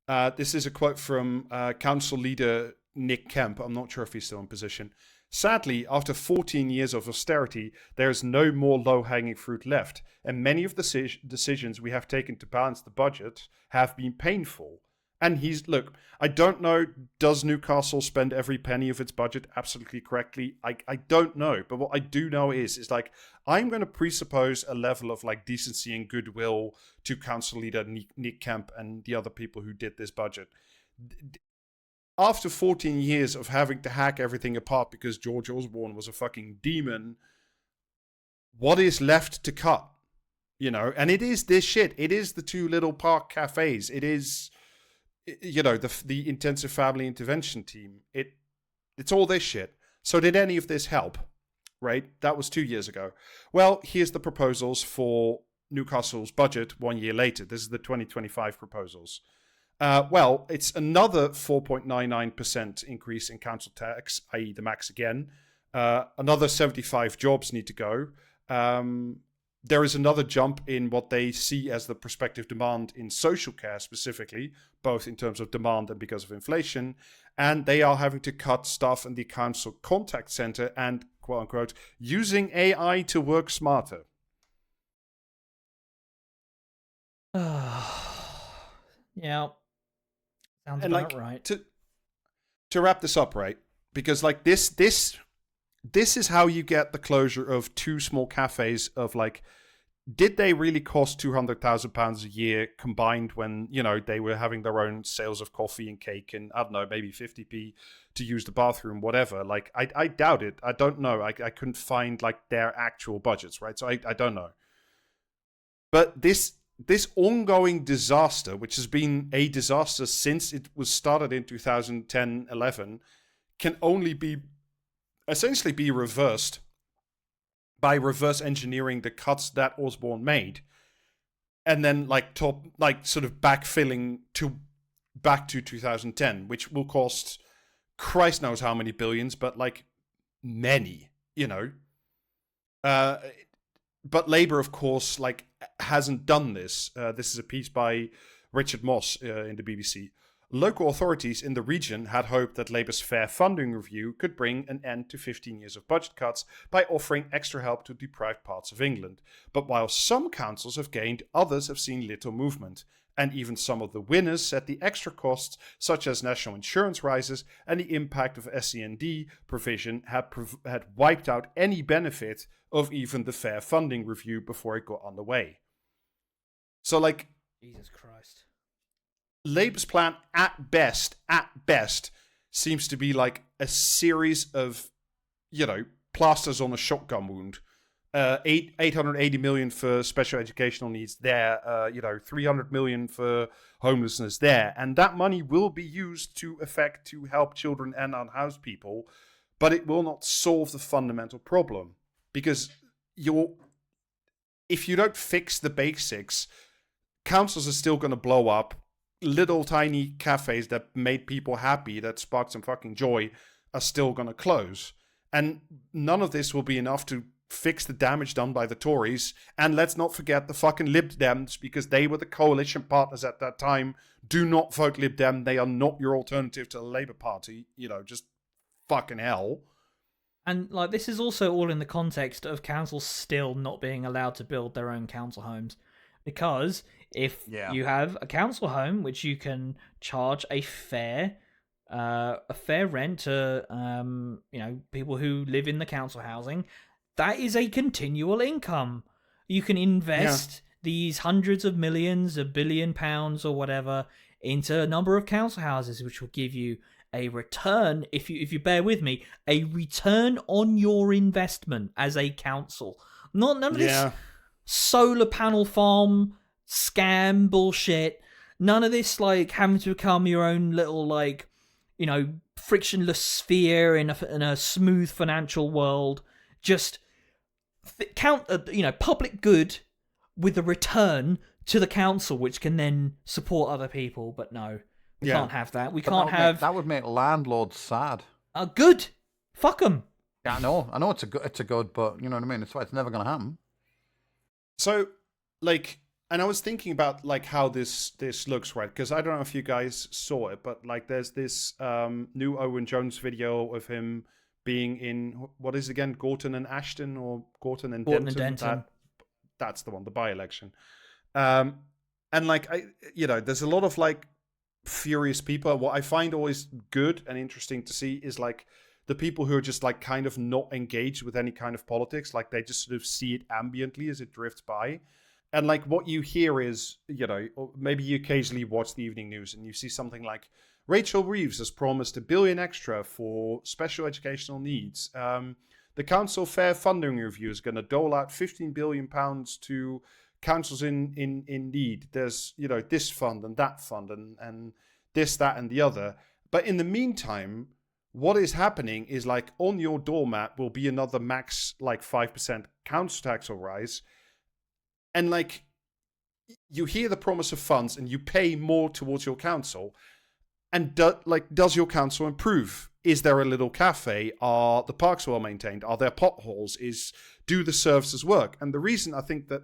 This is a quote from council leader Nick Kemp. I'm not sure if he's still in position. Sadly, after 14 years of austerity, there is no more low-hanging fruit left, and many of the decisions we have taken to balance the budget have been painful. And look, I don't know, does Newcastle spend every penny of its budget absolutely correctly? I don't know, but what I do know is like, I'm going to presuppose a level of like decency and goodwill to council leader Nick Kemp and the other people who did this budget. After 14 years of having to hack everything apart because George Osborne was a fucking demon, what is left to cut? You know, and it is this shit. It is the 2 little park cafes. It is, you know, the intensive family intervention team. It's all this shit. So did any of this help? Right? That was 2 years ago. Well, here's the proposals for Newcastle's budget 1 year later. This is the 2025 proposals. Well, it's another 4.99% increase in council tax, i.e. the max again. Another 75 jobs need to go. There is another jump in what they see as the prospective demand in social care specifically, both in terms of demand and because of inflation. And they are having to cut staff in the council contact center and, quote unquote, using AI to work smarter. Yeah. Sounds and about like, right. To wrap this up, right? Because like this is how you get the closure of 2 small cafes of like, did they really cost £200,000 a year combined when, you know, they were having their own sales of coffee and cake and I don't know, maybe 50p to use the bathroom, whatever. Like, I doubt it. I don't know. I couldn't find like their actual budgets, right? So I don't know. But this ongoing disaster, which has been a disaster since it was started in 2010-11, can only essentially be reversed by reverse engineering the cuts that Osborne made, and then sort of backfilling back to 2010, which will cost Christ knows how many billions, but like many, you know. But Labour, of course, like hasn't done this. This is a piece by Richard Moss in the BBC. Local authorities in the region had hoped that Labour's fair funding review could bring an end to 15 years of budget cuts by offering extra help to deprived parts of England. But while some councils have gained, others have seen little movement. And even some of the winners said the extra costs, such as national insurance rises and the impact of SEND provision, had wiped out any benefit of even the fair funding review before it got underway. So, like, Jesus Christ. Labour's plan at best, seems to be like a series of, you know, plasters on a shotgun wound. 880 million for special educational needs there, 300 million for homelessness there. And that money will be used to help children and unhoused people, but it will not solve the fundamental problem. Because if you don't fix the basics, councils are still going to blow up. Little tiny cafes that made people happy, that sparked some fucking joy, are still going to close. And none of this will be enough to fix the damage done by the Tories. And let's not forget the fucking Lib Dems, because they were the coalition partners at that time. Do not vote Lib Dem. They are not your alternative to the Labour Party. You know, just fucking hell. And like, this is also all in the context of councils still not being allowed to build their own council homes. Because if you have a council home which you can charge a fair rent to people who live in the council housing, that is a continual income. You can invest these hundreds of millions, £1 billion or whatever, into a number of council houses, which will give you a return, if you bear with me, a return on your investment as a council. None of this solar panel farm scam bullshit. None of this like having to become your own little like, you know, frictionless sphere in a smooth financial world. Just count, public good with a return to the council, which can then support other people. But no, we can't have that. We can't have that. Would make landlords sad. Good. Fuck them. Yeah, I know. It's a good, but you know what I mean. It's never going to happen. So, like, and I was thinking about like how this looks, right? Because I don't know if you guys saw it, but like, there's this new Owen Jones video of him being in, what is it again, Gorton and Ashton, or Gorton and Gorton Denton? and Denton. That's the one, the by-election. And like, there's a lot of like furious people. What I find always good and interesting to see is like the people who are just like kind of not engaged with any kind of politics. Like they just sort of see it ambiently as it drifts by. And like what you hear is, or maybe you occasionally watch the evening news and you see something like Rachel Reeves has promised $1 billion extra for special educational needs. The Council Fair Funding Review is going to dole out £15 billion to councils in need. There's, this fund and that fund and this, that, and the other. But in the meantime, what is happening is like on your doormat will be another max like 5% council tax will rise. And like you hear the promise of funds and you pay more towards your council. And does your council improve? Is there a little cafe? Are the parks well maintained? Are there potholes? Do the services work? And the reason I think that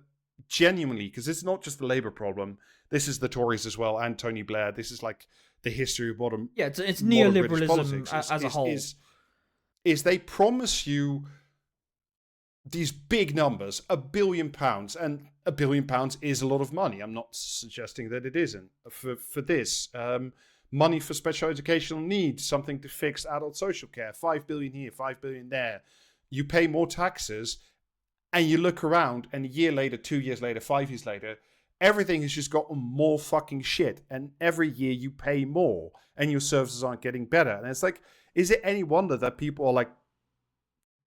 genuinely, because it's not just the Labour problem, this is the Tories as well, and Tony Blair. This is like the history of modern. Yeah, it's modern neoliberalism as a whole. Is they promise you these big numbers, £1 billion, and £1 billion is a lot of money. I'm not suggesting that it isn't for this. Money for special educational needs, something to fix adult social care, 5 billion here, 5 billion there. You pay more taxes, and you look around, and a year later, 2 years later, 5 years later, everything has just gotten more fucking shit. And every year you pay more, and your services aren't getting better. And it's like, is it any wonder that people are like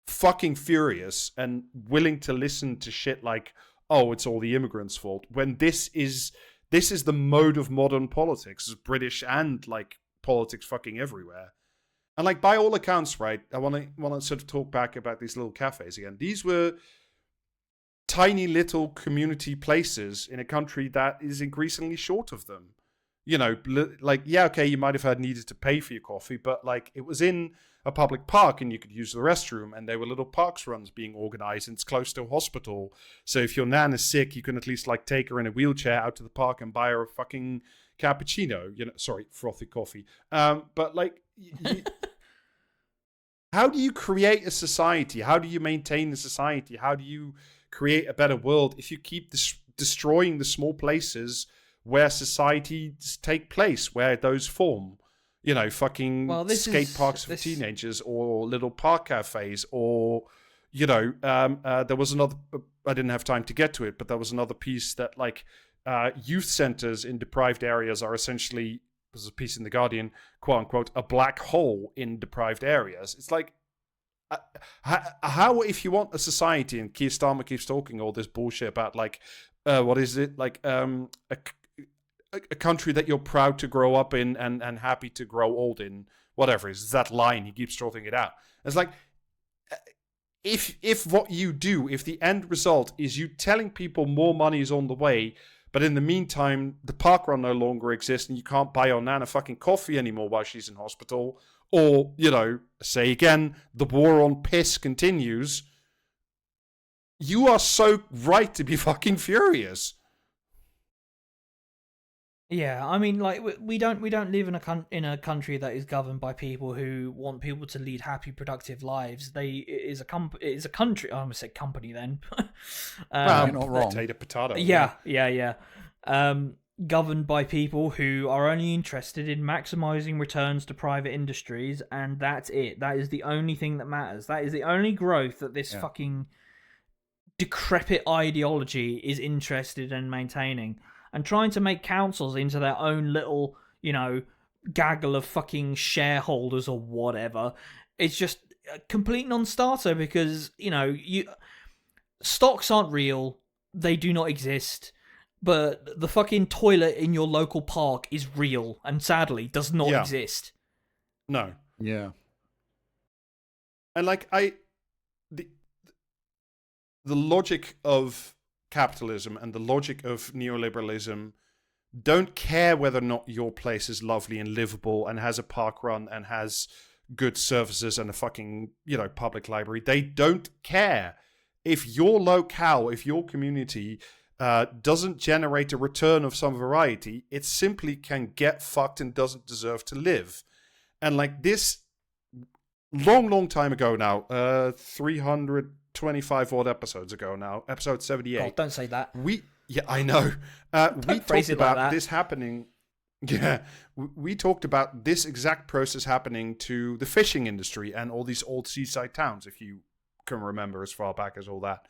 fucking furious and willing to listen to shit like, oh, it's all the immigrants' fault, when this is the mode of modern politics, British and like politics fucking everywhere. And like by all accounts, right, I want to sort of talk back about these little cafes again. These were tiny little community places in a country that is increasingly short of them. Like, yeah, okay, you might have had needed to pay for your coffee, but like it was in a public park and you could use the restroom, and there were little parks runs being organized, and it's close to a hospital. So if your nan is sick, you can at least like take her in a wheelchair out to the park and buy her a fucking cappuccino. Sorry, frothy coffee. But like, how do you create a society? How do you maintain a society? How do you create a better world if you keep destroying the small places where societies take place, where those form? Fucking skate parks for teenagers, or little park cafes, or, there was another, I didn't have time to get to it, but there was another piece that like youth centers in deprived areas are essentially, there's a piece in The Guardian, quote unquote, a black hole in deprived areas. It's like, how, if you want a society, and Keir Starmer keeps talking all this bullshit about like, what is it? Like, a country that you're proud to grow up in and happy to grow old in, whatever is that line, he keeps trotting it out. It's like, if what you do, if the end result is you telling people more money is on the way, but in the meantime the park run no longer exists and you can't buy your nan a fucking coffee anymore while she's in hospital, or say again, the war on piss continues, you are so right to be fucking furious. Yeah, I mean, like we don't live in a country that is governed by people who want people to lead happy, productive lives. It is a country. I'm gonna say company then. Well, you're not wrong. Potato. Yeah. Governed by people who are only interested in maximizing returns to private industries, and that's it. That is the only thing that matters. That is the only growth that this fucking decrepit ideology is interested in maintaining. And trying to make councils into their own little, gaggle of fucking shareholders or whatever, it's just a complete non-starter because, stocks aren't real, they do not exist, but the fucking toilet in your local park is real and sadly does not exist. No. Yeah. And like the logic of capitalism and the logic of neoliberalism don't care whether or not your place is lovely and livable and has a park run and has good services and a fucking, public library. They don't care. If your locale, if your community doesn't generate a return of some variety, it simply can get fucked and doesn't deserve to live. And like this, long time ago now, 325 odd episodes ago now, episode 78. God, don't say that. I know. We phrase talked it like about that. this happening. Yeah, we talked about this exact process happening to the fishing industry and all these old seaside towns, if you can remember as far back as all that.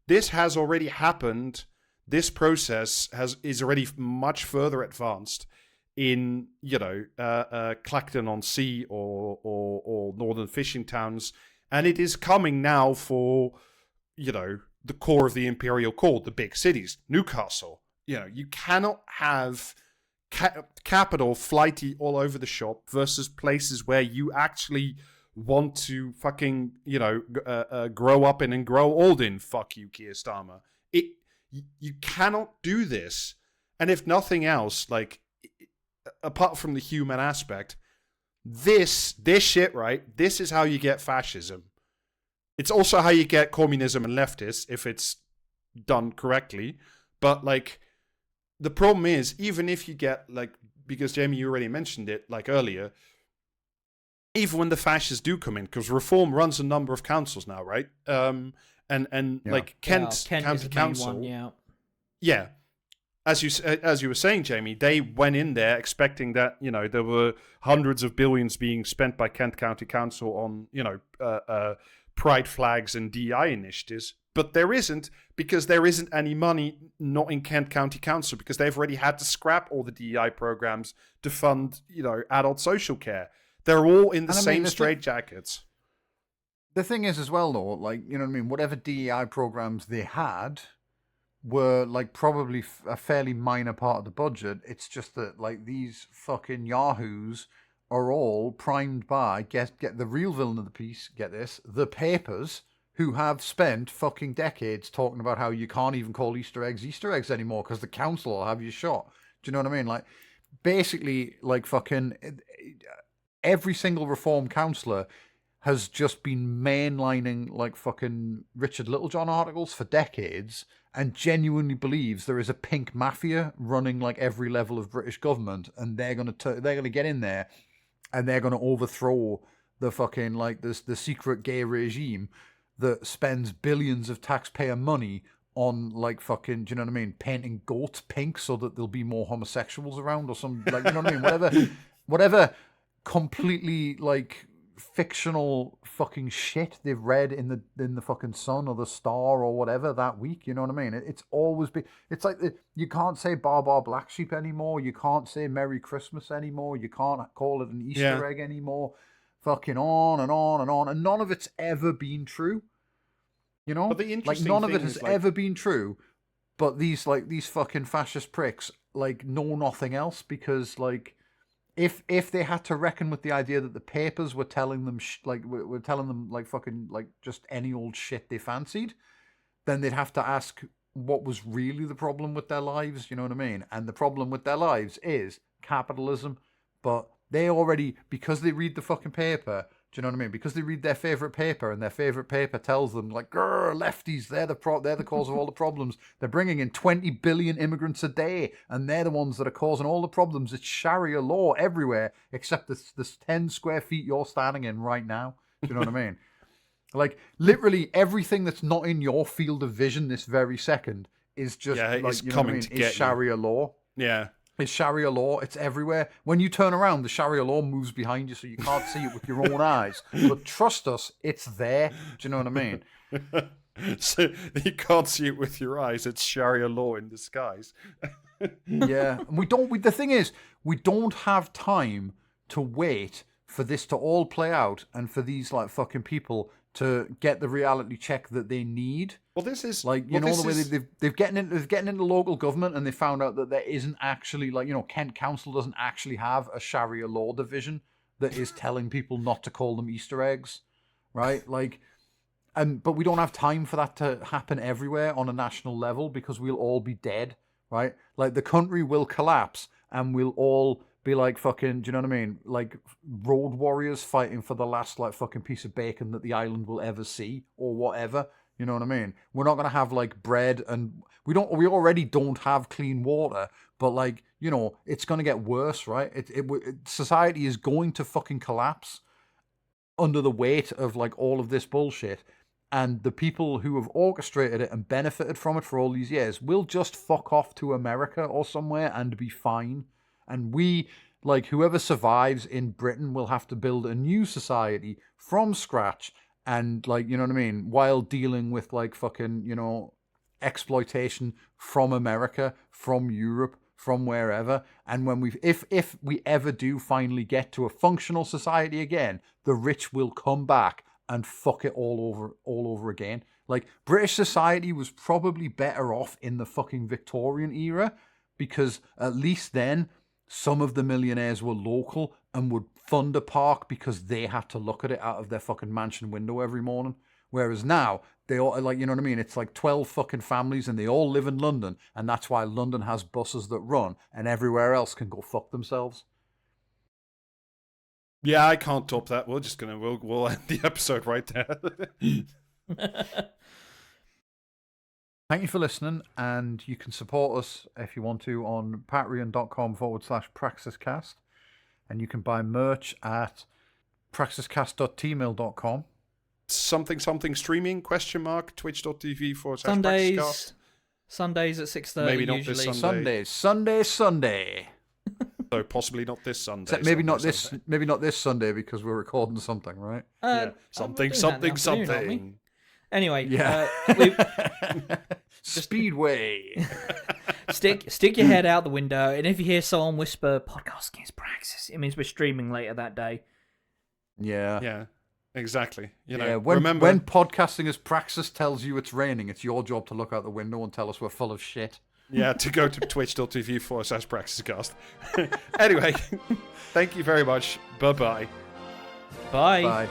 This has already happened. This process is already much further advanced in, Clacton-on-Sea or northern fishing towns, and it is coming now for, the core of the imperial court, the big cities, Newcastle. You cannot have capital flighty all over the shop versus places where you actually want to fucking, grow up in and grow old in. Fuck you, Keir Starmer. You cannot do this. And if nothing else, like, apart from the human aspect, this shit, right? This is how you get fascism. It's also how you get communism and leftists, if it's done correctly. But, like, the problem is, even if you get, like, because Jamie, you already mentioned it, like, earlier, even when the fascists do come in, because Reform runs a number of councils now, right? Like Kent County Council, yeah. As you were saying, Jamie, they went in there expecting that there were hundreds of billions being spent by Kent County Council on pride flags and DI initiatives, but there isn't, because there isn't any money not in Kent County Council, because they've already had to scrap all the DI programs to fund adult social care. They're all in the same straitjackets. The thing is as well, though, like, whatever DEI programs they had were, like, probably a fairly minor part of the budget. It's just that, like, these fucking yahoos are all primed by, get the real villain of the piece, get this, the papers, who have spent fucking decades talking about how you can't even call Easter eggs anymore because the council will have you shot. Do you know what I mean? Like, basically, like, fucking every single Reform councillor has just been mainlining, like, fucking Richard Littlejohn articles for decades and genuinely believes there is a pink mafia running, like, every level of British government, and they're gonna get in there and they're gonna overthrow the fucking, like, the secret gay regime that spends billions of taxpayer money on, like, fucking, do you know what I mean, painting goats pink so that there'll be more homosexuals around or some, like, you know what I mean, whatever completely, like, fictional fucking shit they've read in the fucking Sun or the Star or whatever that week. You know what I mean? It's always been. It's like you can't say Bar Black Sheep anymore. You can't say Merry Christmas anymore. You can't call it an Easter egg anymore. Fucking on and on and on, and none of it's ever been true. You know, but the interesting none of it thing has is, like, ever been true. But these fucking fascist pricks, like, know nothing else, because, like, if they had to reckon with the idea that the papers were telling them were telling them, like, fucking, like, just any old shit they fancied, then they'd have to ask what was really the problem with their lives. You know what I mean? And the problem with their lives is capitalism. But they already, because they read the fucking paper, do you know what I mean? Because they read their favorite paper, and their favorite paper tells them, like, grr, lefties, they're the cause of all the problems. They're bringing in 20 billion immigrants a day, and they're the ones that are causing all the problems. It's Sharia law everywhere, except this 10 square feet you're standing in right now. Do you know what I mean? Like, literally everything that's not in your field of vision this very second is just, like, it's you know coming what I mean? to get It's Sharia law. Yeah. It's Sharia law. It's everywhere. When you turn around, the Sharia law moves behind you, so you can't see it with your own eyes. But trust us, it's there. Do you know what I mean? So you can't see it with your eyes. It's Sharia law in disguise. Yeah. And the thing is, we don't have time to wait for this to all play out and for these, like, fucking people to get the reality check that they need. Well, this is, like, you know, the way they've getting into local government, and they found out that there isn't actually, like, you know, Kent Council doesn't actually have a Sharia law division that is telling people not to call them Easter eggs, right? Like, but we don't have time for that to happen everywhere on a national level, because we'll all be dead, right? Like, the country will collapse, and we'll all be like fucking, do you know what I mean? Like, road warriors fighting for the last, like, fucking piece of bacon that the island will ever see, or whatever. You know what I mean? We're not gonna have, like, bread, and we already don't have clean water. But, like, you know, it's gonna get worse, right? Society is going to fucking collapse. under the weight of like all of this bullshit. And the people who have orchestrated it and benefited from it for all these years will just fuck off to America or somewhere and be fine. And we, like, whoever survives in Britain will have to build a new society from scratch. And, like, you know what I mean? While dealing with, like, fucking, you know, exploitation from America, from Europe, from wherever. And when if we ever do finally get to a functional society again, the rich will come back and fuck it all over again. Like, British society was probably better off in the fucking Victorian era, because at least then some of the millionaires were local and would fund a park because they had to look at it out of their fucking mansion window every morning. Whereas now, they all, like, you know what I mean? It's like 12 fucking families and they all live in London, and that's why London has buses that run and everywhere else can go fuck themselves. Yeah, I can't top that. We'll end the episode right there. Thank you for listening, and you can support us if you want to on patreon.com/praxiscast, and you can buy merch at praxiscast.tmail.com. Something streaming ? Twitch.tv/praxiscast. Sundays at 6:30. Maybe not usually. this Sunday. So possibly not this Sunday. Maybe not this Sunday because we're recording something, right? Something. Anyway, yeah. Speedway. Stick your head out the window, and if you hear someone whisper "Podcast Against Praxis," it means we're streaming later that day. Yeah. Exactly. You know, when podcasting as praxis tells you it's raining, it's your job to look out the window and tell us we're full of shit. Yeah, to go to twitch.tv/praxiscast. Anyway, thank you very much. Bye-bye. Bye. Bye.